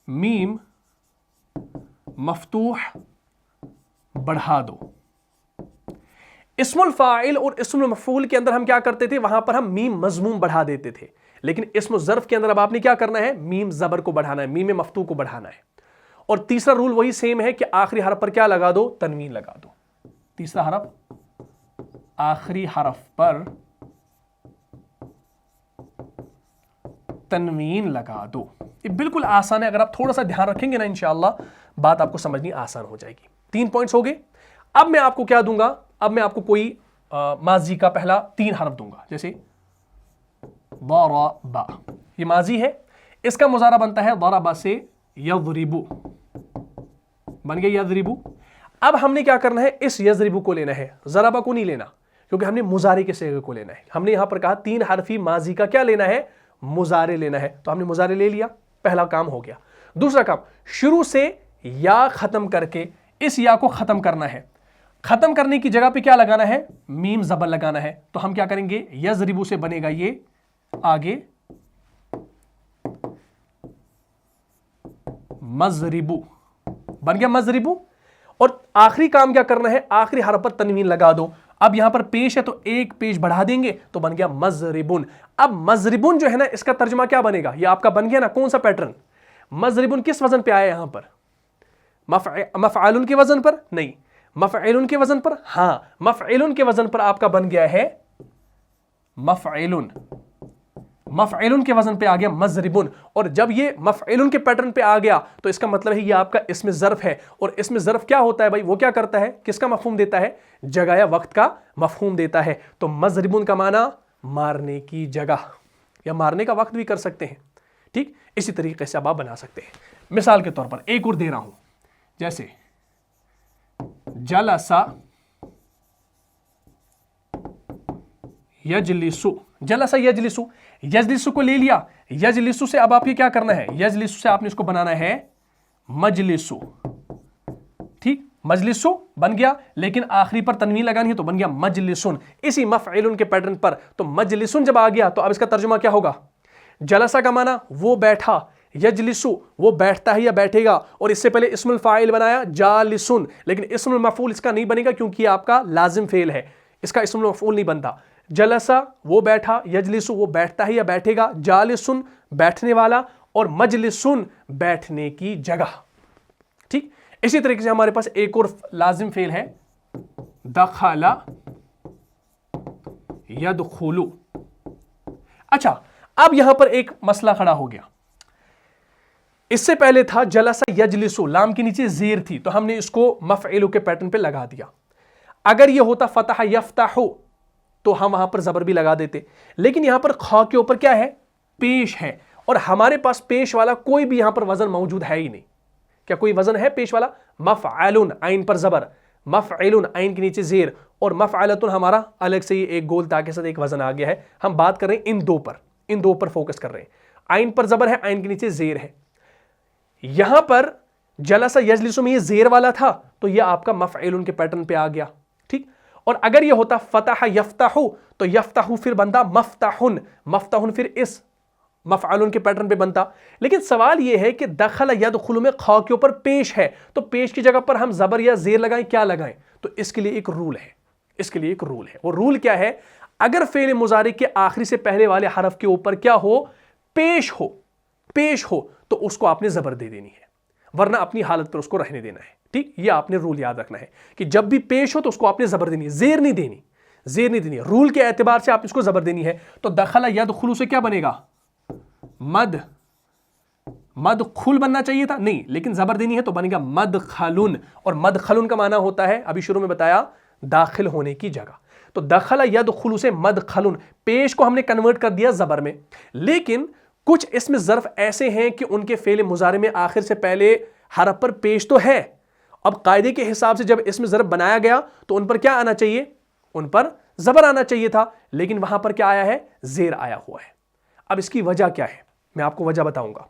मीम मफ्तूह बढ़ा दो। इस्मुल फाइल और इस्मुल मफूल के अंदर हम क्या करते थे, वहां पर हम मीम मजमूम बढ़ा देते थे। लेकिन इस्मुल ज़र्फ के अंदर अब आपने क्या करना है, मीम ज़बर को बढ़ाना है, मीम मफ्तू को बढ़ाना है। और तीसरा रूल वही सेम है कि आखिरी हरफ पर क्या लगा दो, तनवीन लगा दो। तीसरा हरफ, आखिरी हरफ पर तनवीन लगा दो। ये बिल्कुल आसान है, अगर आप थोड़ा सा ध्यान रखेंगे ना इंशाअल्लाह बात आपको समझनी आसान हो जाएगी। 3 पॉइंट्स हो गए। अब मैं आपको क्या दूंगा, अब मैं आपको कोई माजी का पहला 3 हरफ दूंगा, जैसे दरबा, ये माजी है, इसका मुजारा बनता है दरबा से यज़रिबु, बन गया यज़रिबु। अब हमने क्या करना है, इस यज़रिबु को लेना है, ज़रबा को नहीं लेना, क्योंकि हमने मुजारे के सेगे को लेना है। हमने यहां पर कहा 3 हरफी माजी का क्या लेना है, मुजारे लेना है, तो हमने मुजारे ले लिया, पहला काम हो गया। दूसरा काम, शुरू से या खत्म करके इस या को खत्म करना है। खत्म करने की जगह पे क्या लगाना है, मीम ज़बर लगाना है। तो हम क्या करेंगे, यज़रिबु से बनेगा ये आगे मज़रिबु, बन गया मज़रिबु। और आखिरी काम क्या करना है, आखिरी हरफ पर तनवीन लगा दो। अब यहां पर पेश है तो एक पेश बढ़ा देंगे तो बन गया मज़रिबुन। अब मज़रिबुन जो है ना, इसका तर्जुमा क्या बनेगा, ये आपका बन गया ना, कौन सा पैटर्न। मज़रिबुन किस वजन पे आया, यहां पर मफ़अलुन के वजन पर नहीं, मफ़अलुन के वजन पर, हां मफ़अलुन के वजन पर आपका बन गया है मफ़अलुन। मफ़अलुन के वजन पे आ गया मज़रिबुन। और जब ये मफ़अलुन के पैटर्न पे आ गया तो इसका मतलब है ये आपका इसमें ज़र्फ है। और इसमें ज़र्फ क्या होता है भाई, वो क्या करता है, किसका मफ़हूम देता है, जगह या वक्त का मफ़हूम देता है। तो मज़रिबुन का माना मारने की जगह या मारने का वक्त भी कर सकते हैं। ठीक, इसी तरीके से अब आप बना सकते हैं। मिसाल के तौर पर एक और दे रहा हूं, जैसे जलसा यजलिसु, जलसा यजलिसु, यजलिसु को ले लिया, यजलिसु से अब आपको क्या करना है, यजलिसु से आपने इसको बनाना है मजलिसु। ठीक, मजलिसु बन गया, लेकिन आखिरी पर तनवीन लगानी है तो बन गया मजलिसुन, इसी मफ़अलुन के पैटर्न पर। तो मजलिसुन जब आ गया तो अब इसका तर्जुमा क्या होगा, जलसा का माना वो बैठा, यजलिसु वो बैठता है या बैठेगा। और इससे पहले इस्मुल फाइल बनाया जालिसुन, लेकिन इस्मुल मफ़ऊल इसका नहीं बनेगा क्योंकि आपका लाजिम फेल है, इसका इस्मुल मफ़ऊल नहीं बनता। जलसा वो बैठा, यजलिसु वो बैठता है या बैठेगा, जालिसुन बैठने वाला, और मजलिसुन बैठने की जगह। ठीक, इसी तरीके से हमारे पास एक और लाजिम फेल है, दखला यदखुलु। अच्छा, अब यहां पर एक मसला खड़ा हो गया। इससे पहले था जलसा यजलिसु, लाम के नीचे जेर थी, तो हमने इसको मफ़अलु के पैटर्न पे लगा दिया। अगर यह होता फतह यफ्तहु तो हम वहां पर जबर भी लगा देते, लेकिन यहां पर खा के ऊपर क्या है, पेश है, और हमारे पास पेश वाला कोई भी यहां पर वजन मौजूद है ही नहीं। क्या कोई वजन है पेश वाला, मफ़अलुन, आइन पर जबर, मफ़अलुन आइन के नीचे जेर, और मफ़अलतुन हमारा अलग से ही एक गोल ता के साथ एक वजन आ गया है। हम बात कर रहे हैं इन दो पर फोकस कर रहे हैं। आइन पर जबर है, आइन के नीचे जेर है। यहां पर जलसा यजलिसु में ये जेर वाला था तो ये आपका मफ़इलुन के पैटर्न पे आ गया, ठीक। और अगर ये होता फतह यफ्तहु तो यफ्तहु फिर बनता मफ्ताहुन, मफ्ताहुन फिर इस मफ़अलुन के पैटर्न पे बनता। लेकिन सवाल ये है कि दखल यदखुलु में ख के ऊपर पेश है, तो पेश की जगह पर हम जबर या जेर लगाएं, क्या लगाएं? तो इसके लिए एक रूल है, इसके लिए एक रूल है। वो रूल क्या है? अगर फेल मुजारी के आखिरी से पहले वाले हरफ के ऊपर क्या हो, पेश हो, पेश हो, तो उसको आपने जबर दे देनी है, वरना अपनी हालत पर उसको रहने देना है, ठीक। ये आपने रूल याद रखना है कि जब भी पेश हो तो उसको आपने जबर देनी है, जेर नहीं देनी, जेर नहीं देनी। रूल के एतबार से आप इसको जबर देनी है। तो दखला यदखुलु से क्या बनेगा? मद, मदखुल बनना चाहिए था, नहीं, लेकिन जबर देनी है तो बनेगा मदखलुन। और मदखलुन का माना होता है, अभी शुरू में बताया, दाखिल होने की जगह। तो दखला यदखुलु से मदखलुन, पेश को हमने कन्वर्ट कर दिया जबर में। लेकिन कुछ इसमें ज़र्फ ऐसे हैं कि उनके फेल मुजारे में आखिर से पहले हरफ पर पेश तो है। अब कायदे के हिसाब से जब इसमें ज़र्फ बनाया गया तो उन पर क्या आना चाहिए? उन पर जबर आना चाहिए था, लेकिन वहां पर क्या आया है? जेर आया हुआ है। अब इसकी वजह क्या है, मैं आपको वजह बताऊंगा।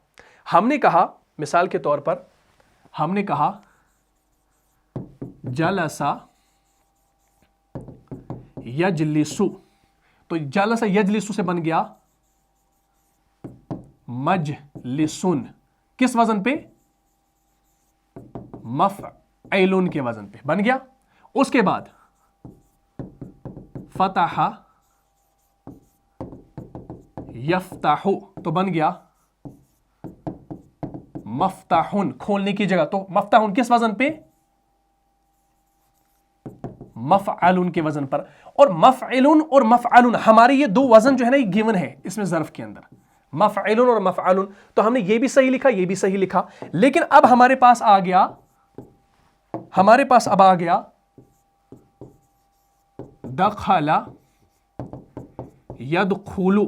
हमने कहा, मिसाल के तौर पर हमने कहा जलसा यजलिसु, तो जलसा यजलिसु से बन गया मजलिसुन, किस वजन पे? मफ़अलुन के वजन पे बन गया। उसके बाद फतहा यफ्ताहु तो बन गया मफ्ताहुन, खोलने की जगह। तो मफ्ताहुन किस वजन पे? मफ़अलुन के वजन पर। और मफ़अलुन और मफ़अलुन हमारे ये दो वजन जो है ना, ये गिवन है इसमें ज़र्फ के अंदर, मफ़अलुन और मफ़अलुन। तो हमने ये भी सही लिखा, ये भी सही लिखा। लेकिन अब हमारे पास आ गया, हमारे पास अब आ गया दखला यदखुलु।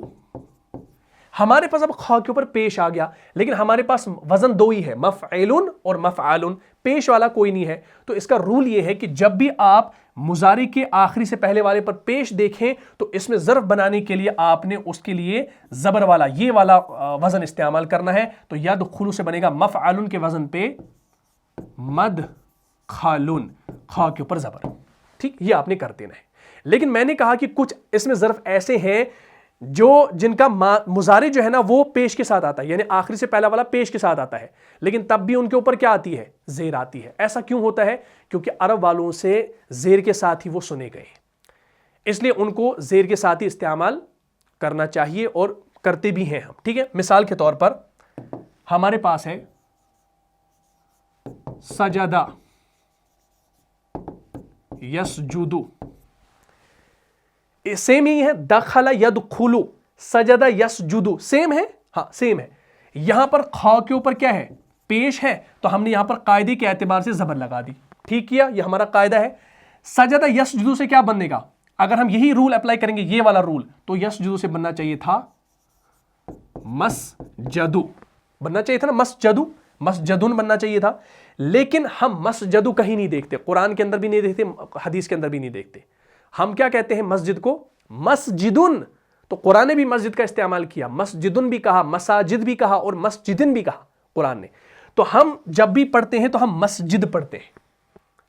हमारे पास अब ख के ऊपर पेश आ गया, लेकिन हमारे पास वजन दो ही है, मफ़अलुन और मफ़अलुन, पेश वाला कोई नहीं है। तो इसका रूल यह है कि जब भी आप मुजारी के आखिरी से पहले वाले पर पेश देखें तो इसमें ज़र्फ बनाने के लिए आपने उसके लिए जबर वाला, ये वाला वजन इस्तेमाल करना है। तो यदखुलु से बनेगा मफ़अलुन के वजन पे मदखलुन, ख के ऊपर जबर, ठीक। ये आपने कर देना है। लेकिन मैंने कहा कि कुछ इसमें ज़र्फ ऐसे हैं जो जिनका मुजारी जो है ना वो पेश के साथ आता है, यानी आखिरी से पहला वाला पेश के साथ आता है, लेकिन तब भी उनके ऊपर क्या आती है? जेर आती है। ऐसा क्यों होता है? क्योंकि अरब वालों से जेर के साथ ही वो सुने गए, इसलिए उनको जेर के साथ ही इस्तेमाल करना चाहिए और करते भी हैं हम, ठीक है। मिसाल के तौर पर हमारे पास है सजदा यसजुदु, सेम ही है। दखला यदखुलु, सजदा यसजुदु, सेम है, हाँ सेम है। यहां पर ख के ऊपर क्या है? पेश है, तो हमने यहां पर कायदे के एतबार से जबर लगा दी, ठीक किया, यह हमारा कायदा है। सजदा यसजुदु से क्या बनेगा? अगर हम यही रूल अप्लाई करेंगे, ये वाला रूल, तो यसजुदु से बनना चाहिए था मसजदु, बनना चाहिए था ना मसजदु, मसजदुन बनना चाहिए था। लेकिन हम मसजदु कहीं नहीं देखते, कुरान के अंदर भी नहीं देखते, हदीस के अंदर भी नहीं देखते। हम क्या कहते हैं? मस्जिद को मस्जिदुन। तो कुरान ने भी मस्जिद का इस्तेमाल किया, मस्जिदुन भी कहा, मसाजिद भी कहा और मस्जिदिन भी कहा कुरान ने। तो हम जब भी पढ़ते हैं तो हम मस्जिद पढ़ते हैं।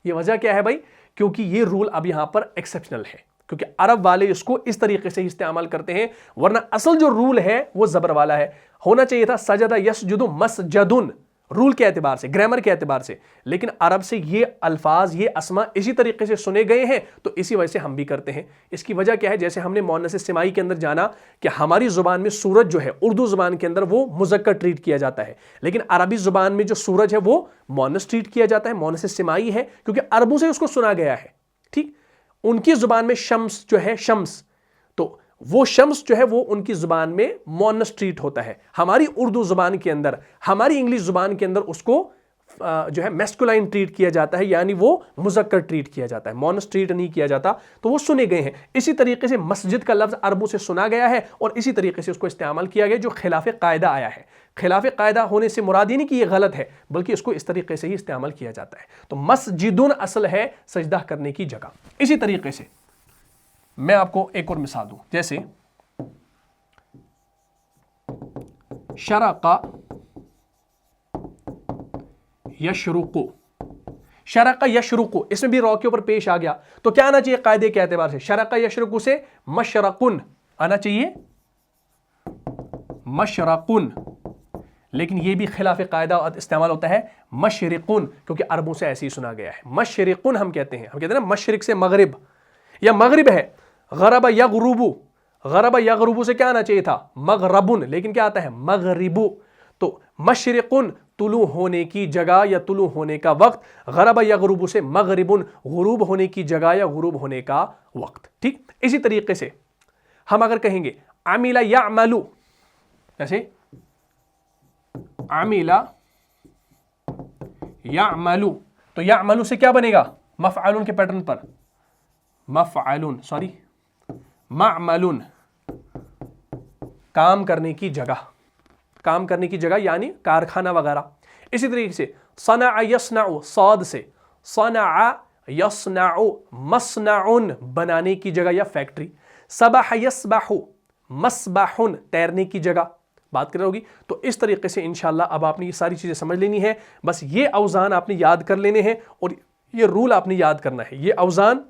ये वजह क्या है भाई? क्योंकि ये रूल अब यहां पर एक्सेप्शनल है, क्योंकि अरब वाले इसको इस तरीके से ही इस्तेमाल करते हैं, वरना असल जो रूल है वो जबर वाला है। होना चाहिए था सजदा यसजुदु मसजदुन, रूल के एतबार से, ग्रामर के एतबार से। लेकिन अरब से ये अल्फाज, ये अस्मा इसी तरीके से सुने गए हैं, तो इसी वजह से हम भी करते हैं। इसकी वजह क्या है? जैसे हमने मुअन्नस सिमाई के अंदर जाना कि हमारी जुबान में सूरज जो है, उर्दू जुबान के अंदर वो मुज़क्कर ट्रीट किया जाता है, लेकिन अरबी जुबान में जो सूरज है वो मुअन्नस ट्रीट किया जाता है, मुअन्नस सिमाई है, क्योंकि अरबों से उसको सुना गया है, ठीक। उनकी जुबान में शम्स जो है, शम्स, तो वो शम्स जो है वो उनकी जुबान में मुअन्नस ट्रीट होता है। हमारी उर्दू जुबान के अंदर, हमारी इंग्लिश जुबान के अंदर उसको जो है मैस्कुलाइन ट्रीट किया जाता है, यानी वो मुज़क्कर ट्रीट किया जाता है, मुअन्नस ट्रीट नहीं किया जाता, तो वो सुने गए हैं। इसी तरीके से मस्जिद का लफ्ज़ अरबों से सुना गया है और इसी तरीके से उसको इस्तेमाल किया गया, जो खिलाफ कायदा आया है। खिलाफ कायदा होने से मुराद ये नहीं कि ये गलत है, बल्कि इसको इस तरीके से ही इस्तेमाल किया जाता है। तो मस्जिदुन असल है सजदा करने की जगह। इसी तरीके से मैं आपको एक और मिसाल दूं, जैसे शरक़ा यशरुकु, शरका यशरुकु, इसमें भी रॉ के ऊपर पेश आ गया, तो क्या आना चाहिए कायदे के एतबार से? शरका यशरुकु से मशरकुन आना चाहिए, मशरकुन। लेकिन यह भी खिलाफ कायदा इस्तेमाल होता है मशरिकुन, क्योंकि अरबों से ऐसे ही सुना गया है। मशरिकुन हम कहते हैं ना मशरिक से मगरिब, या मगरिब है। गरबा यगरुबु, गरबा यगरुबु से क्या आना चाहिए था? मगरबुन, लेकिन क्या आता है? मगरिबु। तो मशरिकुन तुलू होने की जगह या तुलू होने का वक्त, गरबा यगरुबु से मगरिबुन गुरूब होने की जगह या गुरूब होने का वक्त। ठीक, इसी तरीके से हम अगर कहेंगे अमिला यामलु, जैसे अमिला यामलु, तो यामलु से क्या बनेगा? मफअलुन के पैटर्न पर, मफअलुन, सॉरी मामलुन, काम करने की जगह, काम करने की जगह यानी कारखाना वगैरह। इसी तरीके से सना यस्नाउ, सौद से सना यस्नाउ, मसनाउन बनाने की जगह या फैक्ट्री। सबह यस्बाहु, मसबाहुन तैरने की जगह बात कर रही होगी। तो इस तरीके से इंशाल्लाह अब आपने ये सारी चीजें समझ लेनी है। बस ये औजान आपने याद कर लेने हैं और ये रूल आपने याद करना है। ये औजान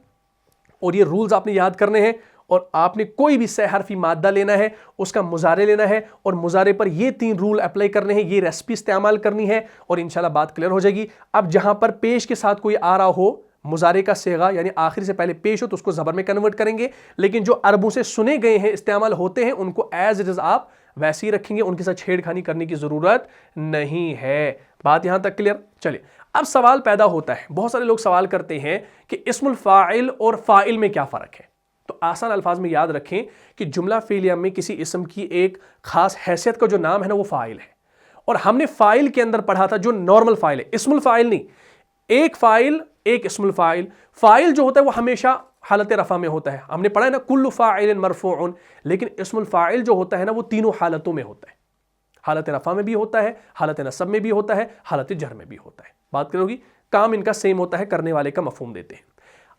और ये रूल्स आपने याद करने हैं, और आपने कोई भी सहरफी मादा लेना है, उसका मुजारे लेना है, और मुजारे पर ये 3 रूल अप्लाई करने हैं, ये रेसिपी इस्तेमाल करनी है, और इंशाल्लाह बात क्लियर हो जाएगी। अब जहां पर पेश के साथ कोई आ रहा हो मुजारे का सेगा, यानी आखिर से पहले पेश हो, तो उसको ज़बर में कन्वर्ट करेंगे। लेकिन जो अरबों से सुने गए हैं, इस्तेमाल होते हैं, उनको एज इट इज़ आप वैसे ही रखेंगे, उनके साथ छेड़खानी करने की ज़रूरत नहीं है। बात यहां तक क्लियर? चलिए, अब सवाल पैदा होता है, बहुत सारे लोग सवाल करते हैं कि इस्मुल फ़ाइल और फ़ाइल में क्या फ़र्क है? तो आसान अल्फाज में याद रखें कि जुमला फ़ेलिया में किसी इस्म की एक खास हैसियत का जो नाम है ना, वो फ़ाइल है। और हमने फ़ाइल के अंदर पढ़ा था जो नॉर्मल फ़ाइल है, इस्मुल फ़ाइल नहीं। एक फ़ाइल, एक इस्मुल फ़ाइल। फ़ाइल जो होता है वो हमेशा हालत रफ़ा में होता है, हमने पढ़ा है ना कुल्लु फ़ाइलिन मरफ़ूउन। लेकिन इस्मुल फ़ाइल जो होता है ना, वो तीनों हालतों में होता है। हालत रफ़ा में भी होता है, हालत नसब में भी होता है, हालत जर में भी होता है। बात करोगी, काम इनका सेम होता है, करने वाले का मफ़हूम देते हैं।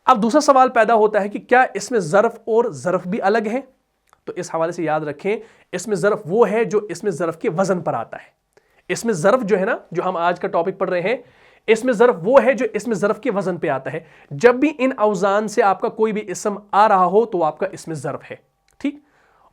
अब दूसरा सवाल पैदा होता है कि क्या इसमें ज़र्फ़ और ज़र्फ़ भी अलग है? तो इस हवाले से याद रखें, इसमें ज़र्फ़ वो है जो इसमें ज़र्फ़ के वज़न पर आता है। इसमें ज़र्फ़ जो है ना, जो हम आज का टॉपिक पढ़ रहे हैं, इसमें ज़र्फ़ वो है जो इसमें ज़र्फ़ के वज़न पे आता है। जब भी इन औज़ान से आपका कोई भी इस्म आ रहा हो, तो आपका इसमें ज़र्फ़ है। ठीक,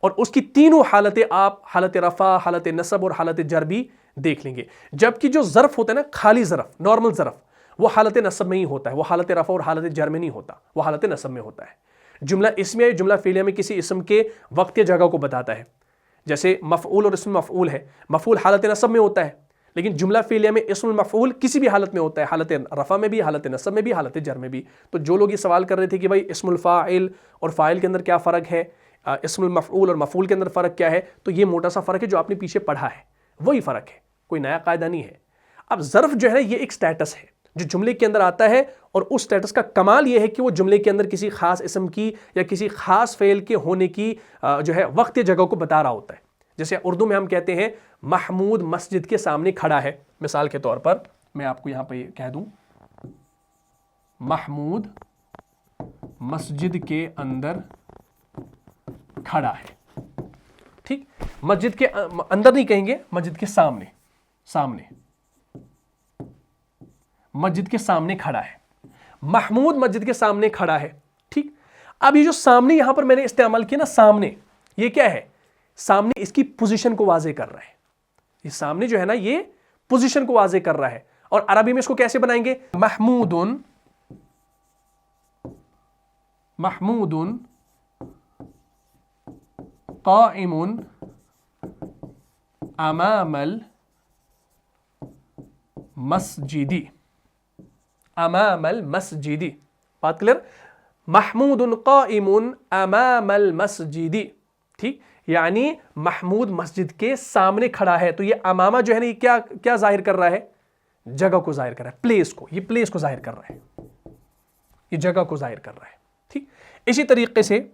और उसकी तीनों हालतें आप हालत रफ़ा, हालत नसब और हालत जर भी देख लेंगे। जबकि जो ज़र्फ़ होता है ना, खाली ज़र्फ़, नॉर्मल ज़र्फ़, वो हालत नसब में ही होता है, वो हालत रफ़ा और हालत जर में नहीं होता, वो हालत नसब में होता है। जुमला इसमें, जुमला फ़ेलिया में किसी इस्म के वक्त या जगह को बताता है। जैसे मफ़ऊल और इस्म मफ़ऊल है, मफ़ऊल हालत नसब में होता है, लेकिन जुमला फ़ेलिया में इस्मुल मफ़ऊल किसी भी हालत में होता है, हालत रफ़ा में भी, हालत नसब में भी, हालत जर में भी। तो जो लोग ये सवाल कर रहे थे कि भाई इस्मुल फ़ाइल और फ़ाइल के अंदर क्या फ़र्क है, इस्मुल मफ़ऊल और मफ़ऊल के अंदर फ़र्क क्या है, तो ये मोटा सा फ़र्क है जो आपने पीछे पढ़ा है, वही फ़र्क है, कोई नया कायदा नहीं है। अब ज़र्फ़ जो है ये एक स्टेटस है जो जुमले के अंदर आता है, और उस स्टेटस का कमाल यह है कि वो जुमले के अंदर किसी खास इस्म की या किसी खास फ़ेल के होने की जो है वक्त या जगह को बता रहा होता है। जैसे उर्दू में हम कहते हैं महमूद मस्जिद के सामने खड़ा है, मिसाल के तौर पर मैं आपको यहां पर कह दूं, महमूद मस्जिद के अंदर खड़ा है। ठीक, मस्जिद के अंदर नहीं कहेंगे, मस्जिद के सामने, सामने, मस्जिद के सामने खड़ा है। महमूद मस्जिद के सामने खड़ा है। ठीक, अब ये जो सामने यहां पर मैंने इस्तेमाल किया ना, सामने, ये क्या है? सामने इसकी पोजीशन को वाजे कर रहा है। ये सामने जो है ना, ये पोजीशन को वाजे कर रहा है। और अरबी में इसको कैसे बनाएंगे? महमूदुन, महमूदुन काइमुन अमामल मस्जिदी, अमामल मस्जिदी। बात क्लियर? महमूदुन काइमुन अमामल मस्जिदी। ठीक, यानी महमूद मस्जिद के सामने खड़ा है। तो ये अमामा जो है ना, ये क्या क्या जाहिर कर रहा है? जगह को जाहिर कर रहा है, प्लेस को, ये प्लेस को जाहिर कर रहा है, ये जगह को जाहिर कर रहा है। ठीक, इसी तरीके से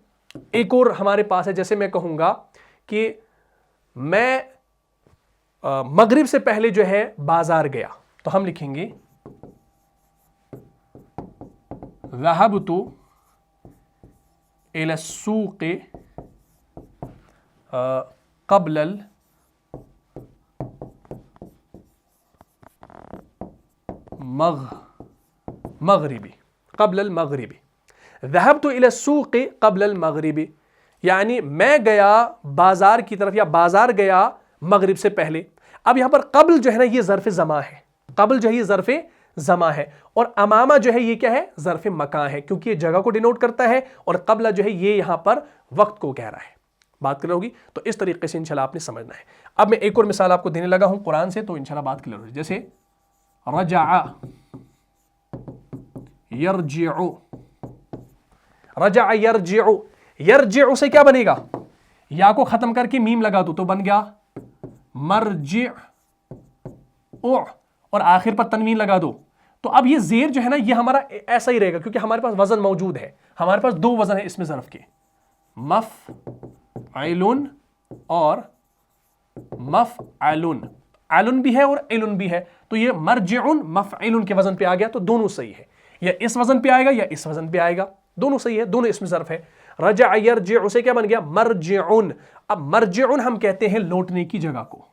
एक और हमारे पास है, जैसे मैं कहूंगा कि मैं मगरिब से पहले जो है बाजार गया, तो हम लिखेंगे ज़हबतु इला सूक़ क़ब्ल मगरिबी, क़ब्ल मगरिबी। ज़हबतु इला सूक़ क़ब्ल मगरिबी, यानी मैं गया बाजार की तरफ, या बाजार गया मगरिब से पहले। अब यहां पर क़ब्ल जो है ना ये ज़र्फ़ ज़मा है, क़ब्ल जो है ये ज़र्फ़ ज़मा है, और अमामा जो है ये क्या है, ज़र्फ़ मकान है, क्योंकि ये जगह को डिनोट करता है, और क़ब्ल जो है ये यहां पर वक्त को कह रहा है। बात क्लियर होगी? तो इस तरीके से इंशाल्लाह आपने समझना है। अब मैं एक और मिसाल आपको देने लगा हूं कुरान से, तो इंशाल्लाह बात क्लियर होगी। जैसे रजअ यरजिउ, रजअ यरजिउ, यरजिउ से क्या बनेगा, या को खत्म करके मीम लगा दो तो बन गया मरजिउ, और आखिर पर तनवीन लगा दो। तो अब ये जेर जो है ना ये हमारा ऐसा ही रहेगा, क्योंकि हमारे पास वजन मौजूद है, हमारे पास दो वजन है इसमें ज़र्फ के, मफ़अलुन और मफ़अलुन, अलुन भी है और इलुन भी है। तो ये मरजिउन मफ़अलुन के वजन पे आ गया, तो दोनों सही है, या इस वजन पे आएगा या इस वजन पे आएगा, दोनों सही है, दोनों इसमें ज़र्फ है। रजअ यरजिउ से क्या बन गया, मरजिउन। अब मरजिउन हम कहते हैं लौटने की जगह को,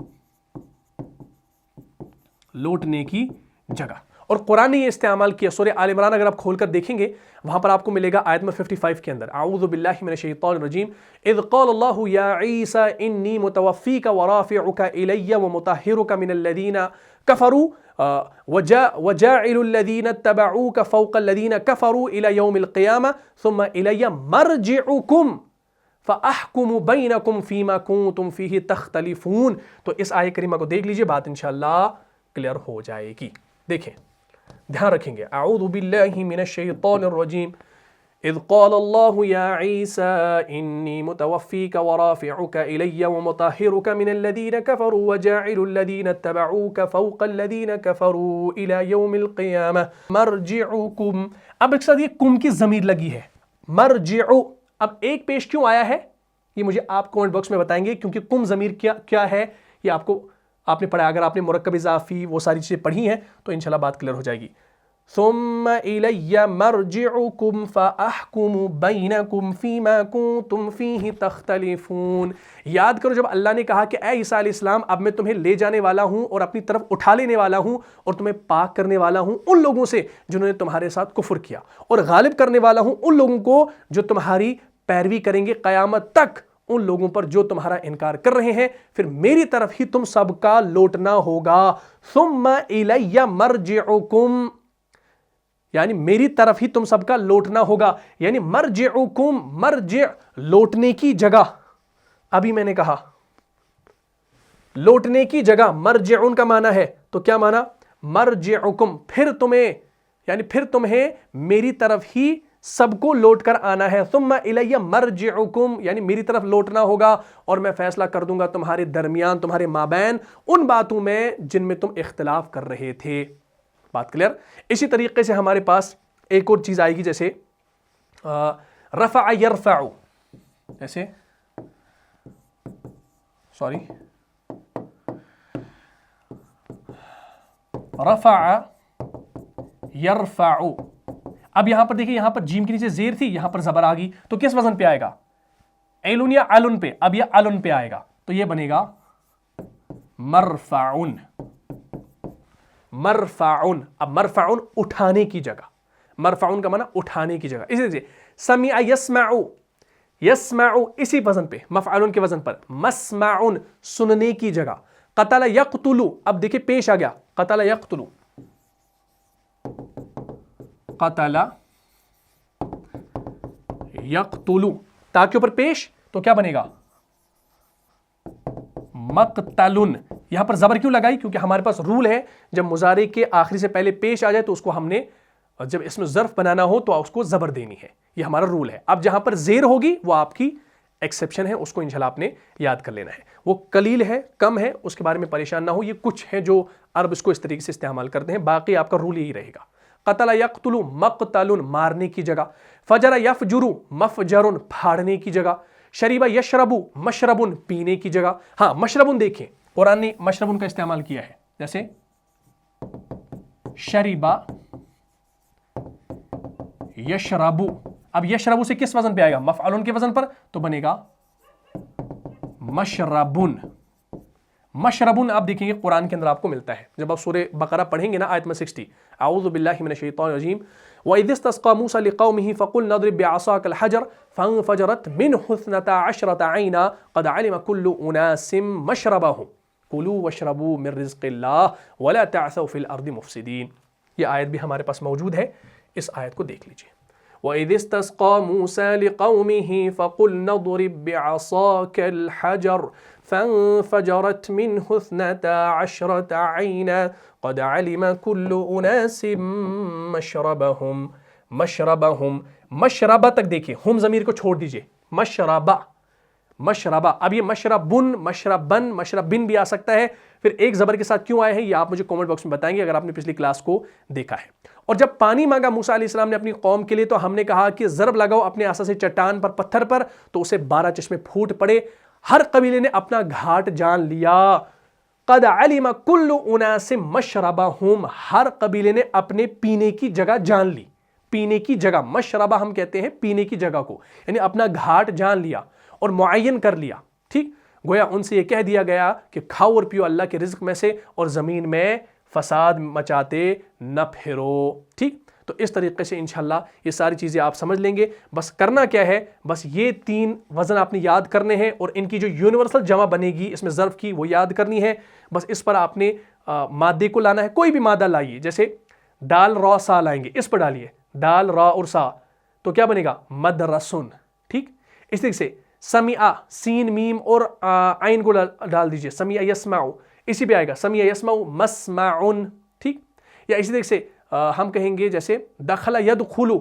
लौटने की जगह, और कुरान ने ये इस्तेमाल किया। सूरह आल इमरान अगर आप खोलकर देखेंगे वहां पर आपको मिलेगा आयत नंबर 55 के अंदर, अऊज़ु बिल्लाहि मिनश शैतानिर रजीम, इज़ क़ालल्लाहु या ईसा इन्नी मुतवफ़्फ़ीका व राफ़िउका इलय्या व मुतahhiरुका मिनल लज़ीना कफ़रू वजाइलुल लज़ीना तबऊका फ़ौक़ल लज़ीना कफ़रू इला यौमिल क़ियामा सुम्मा इलय्या मरजिउकुम फ़अहकुमु बैनकुम फ़ीमा कुन्तुम फ़ीही तख़्तलिफ़ून। तो इस आयत करीमा को देख लीजिए, बात इंशाअल्लाह क्लियर हो जाएगी। देखें, ध्यान रखेंगे, अऊज़ु बिल्लाहि मिनश शैतानिर रजीम, इज़ क़ालल्लाहु या ईसा इन्नी मुतवफ़्फ़ीका व राफ़िउका इलय्या व मुतahhiरुका मिनल लज़ीना कफ़रू व जाइलुल लज़ीना तबऊका फ़ौक़ल लज़ीना कफ़रू इला यौमिल क़ियामा मरजिउकुम। अब एक साथ ये कुम की ज़मीर लगी है, मरजिउ। अब एक पेश क्यों आया है ये मुझे आप कमेंट बॉक्स में बताएंगे, क्योंकि कुम ज़मीर क्या है ये आपने पढ़ा, अगर आपने मुरक्कब इज़ाफ़ी वो सारी चीज़ें पढ़ी हैं तो इंशाल्लाह बात क्लियर हो जाएगी। सुम्मा इलय्या मरजिउकुम फ़अहकुमु बैनकुम फ़ीमा कुन्तुम फ़ीही तख़्तलिफ़ून। याद करो जब अल्लाह ने कहा कि ऐ ईसा अलैहिस्सलाम अब मैं तुम्हें ले जाने वाला हूँ और अपनी तरफ उठा लेने वाला हूँ और तुम्हें पाक करने वाला हूँ उन लोगों से जिन्होंने तुम्हारे साथ कुफ्र किया, और गालिब करने वाला हूँ उन लोगों को जो तुम्हारी पैरवी करेंगे क़यामत तक, उन लोगों पर जो तुम्हारा इनकार कर रहे हैं, फिर मेरी तरफ ही तुम सबका लौटना होगा। सुम्मा इलय्या मरजिउकुम, यानी मेरी तरफ ही तुम सबका लौटना होगा, यानी मरजिउकुम, मरजि लौटने की जगह। अभी मैंने कहा लौटने की जगह, मरजिउन का माना है, तो क्या माना, मरजिउकुम, फिर तुम्हें, यानी फिर तुम्हें मेरी तरफ ही सबको लौट कर आना है। सुम्मा इलय्या मरजिउकुम, यानी मेरी तरफ लौटना होगा और मैं फैसला कर दूंगा तुम्हारे दरमियान, तुम्हारे माबैन उन बातों में जिनमें तुम इख्तिलाफ कर रहे थे। बात क्लियर? इसी तरीके से हमारे पास एक और चीज आएगी, जैसे रफ़अ यरफ़अ, जैसे रफ़अ यरफ़अ। अब यहां पर देखिए, यहां पर जीम के नीचे जेर थी, यहां पर जबर आ गई, तो किस वजन पे आएगा, एलुन या अलुन पे। अब यह अलुन पे आएगा तो यह बनेगा मरफ़अउन, मरफ़अउन। अब मरफ़अउन उठाने की जगह, मरफ़अउन का माना उठाने की जगह। इसी से समीअ यस्मअ, यस्मअ इसी वजन पे, मफ़अलुन के वजन पर, मस्मअउन सुनने की जगह। क़तल यक़्तुलु, अब देखिए पेश आ गया, क़तल यक़्तुलु, क़तल यक़्तुलु, ता के ऊपर पेश, तो क्या बनेगा, मक़तलुन। यहां पर जबर क्यों लगाई, क्योंकि हमारे पास रूल है जब मुजारे के आखिरी से पहले पेश आ जाए तो उसको हमने, जब इसमें ज़र्फ बनाना हो तो उसको जबर देनी है, ये हमारा रूल है। अब जहां पर जेर होगी वो आपकी एक्सेप्शन है, उसको इंशाल्लाह आपने याद कर लेना है। वो कलील है, कम है, उसके बारे में परेशान ना हो, ये कुछ है जो अरब इसको इस तरीके से इस्तेमाल करते हैं, बाकी आपका रूल यही रहेगा। क़तल यक़्तुलु मक़तलुन, मारने की जगह। फ़जर यफ़जुरु, मफ़जरुन, फाड़ने की जगह। शरीबा यशरबु, मशरबुन, पीने की जगह। हाँ, मशरबुन देखें, कुरान ने मशरबुन का इस्तेमाल किया है, जैसे शरीबा यशरबु। अब यशरबु से किस वजन पे आएगा, मफ़अलुन के वजन पर, तो बनेगा मशरबुन, मशरबुन आप देखेंगे कुरान के अंदर आपको मिलता है, जब आप सूरह बकरा पढ़ेंगे ना आयत में 60, आऊज़ु बिल्लाहि मिनश शैतानिर रजीम, व इज़ इस्तस्क़ा मूसा लिक़ौमिही फ़क़ुल नज़रिब बिअसाकल हजर फ़ंफ़जरत मिन्हु इस्नता अशरता ऐना क़द अलिम कुल्लु उनासिम मशरबहुम कुलू वशरबू मिन रिज़्क़िल्लाह वला तअसौ फ़िल अर्दि मुफ़सिदीन। ये आयत भी हमारे पास मौजूद है, इस आयत को देख लीजिए। वइज़ इस्तस्क़ा मूसा लिक़ौमिही फ़क़ुल नज़रिब बिअसाकल हजर फ़ंफ़जरत मिन्हु इस्नता अशरता ऐना क़द अलिम कुल्लु उनासिम मशरबहुम। मशरबहुम, मशरबा तक देखिए, हुम ज़मीर को छोड़ दीजिए, मशरबा मशरबा। अब ये मशरबुन, मशरबन, मशरबिन भी आ सकता है, फिर एक ज़बर के साथ क्यों आए हैं ये आप मुझे कमेंट बॉक्स में बताएंगे अगर आपने पिछली क्लास को देखा है। और जब पानी मांगा मूसा अलैहिस्सलाम ने अपनी कौम के लिए, तो हमने कहा कि ज़रब लगाओ अपने आसा से चट्टान पर, पत्थर पर, तो उसे 12 चश्मे फूट पड़े। हर कबीले ने अपना घाट जान लिया। क़द अलिम कुल्लु उनासिम मशरबहुम, हर कबीले ने अपने पीने की जगह जान ली। पीने की जगह, मशरबा हम कहते हैं पीने की जगह को, यानी अपना घाट जान लिया और मुअय्यन कर लिया। ठीक, गोया उनसे यह कह दिया गया कि खाओ और पियो अल्लाह के रिज़्क़ में से और ज़मीन में फसाद मचाते न फिरो। ठीक, तो इस तरीके से इंशाल्लाह ये सारी चीज़ें आप समझ लेंगे। बस करना क्या है, बस ये 3 वज़न आपने याद करने हैं और इनकी जो यूनिवर्सल जमा बनेगी इसमें ज़र्फ़ की, वो याद करनी है। बस इस पर आपने मादे को लाना है, कोई भी मादा लाइए, जैसे दाल रॉ सा लाएंगे, इस पर डालिए दाल रॉ और सा, तो क्या बनेगा मदरसुन। ठीक, इस तरीके से समिआ, सीन मीम और आइन को डाल दीजिए, समिआ यस्माउ, इसी पे आएगा समिआ यस्माउ मस्माउन। ठीक, या इसी तरीके से हम कहेंगे जैसे दखला यदखुलु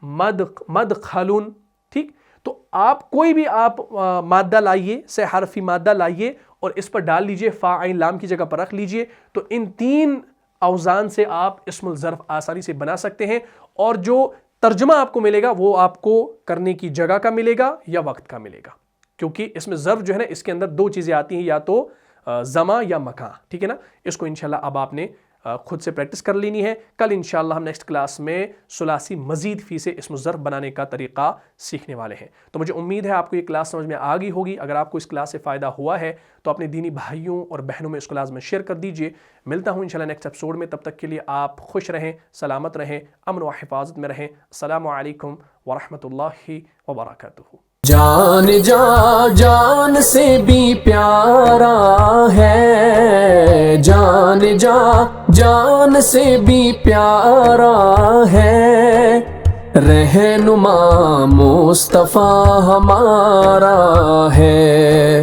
मदखलुन। ठीक, तो आप कोई भी आप मादा लाइए, से हरफी मादा लाइए और इस पर डाल लीजिए, फा आइन लाम की जगह पर रख लीजिए, तो इन 3 औज़ान से आप इस्मुल ज़र्फ़ आसानी से बना सकते हैं। और जो तर्जुमा आपको मिलेगा वो आपको करने की जगह का मिलेगा या वक्त का मिलेगा, क्योंकि इसमें ज़र्फ़ जो है ना, इसके अंदर 2 चीज़ें आती हैं, या तो ज़मा या मकान। ठीक है ना, इसको इंशाल्लाह अब आपने खुद से प्रैक्टिस कर लेनी है। कल इंशाल्लाह हम नेक्स्ट क्लास में सुलासी मज़ीद फ़ी से इस्मुल ज़र्फ़ बनाने का तरीक़ा सीखने वाले हैं। तो मुझे उम्मीद है आपको ये क्लास समझ में आ गई होगी। अगर आपको इस क्लास से फ़ायदा हुआ है तो अपने दीनी भाइयों और बहनों में इसको लाज़िम शेयर कर दीजिए। मिलता हूँ इंशाल्लाह नेक्स्ट एपिसोड में, तब तक के लिए आप खुश रहें, सलामत रहें, अमन व हिफाज़त में रहें। अस्सलामु अलैकुम व रहमतुल्लाहि व बरकातुहू। जान जा जान से भी प्यारा है, जान जा जान से भी प्यारा है, रहनुमा मुस्तफ़ा हमारा है,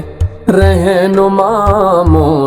रहनुमा मुस्तफ़ा।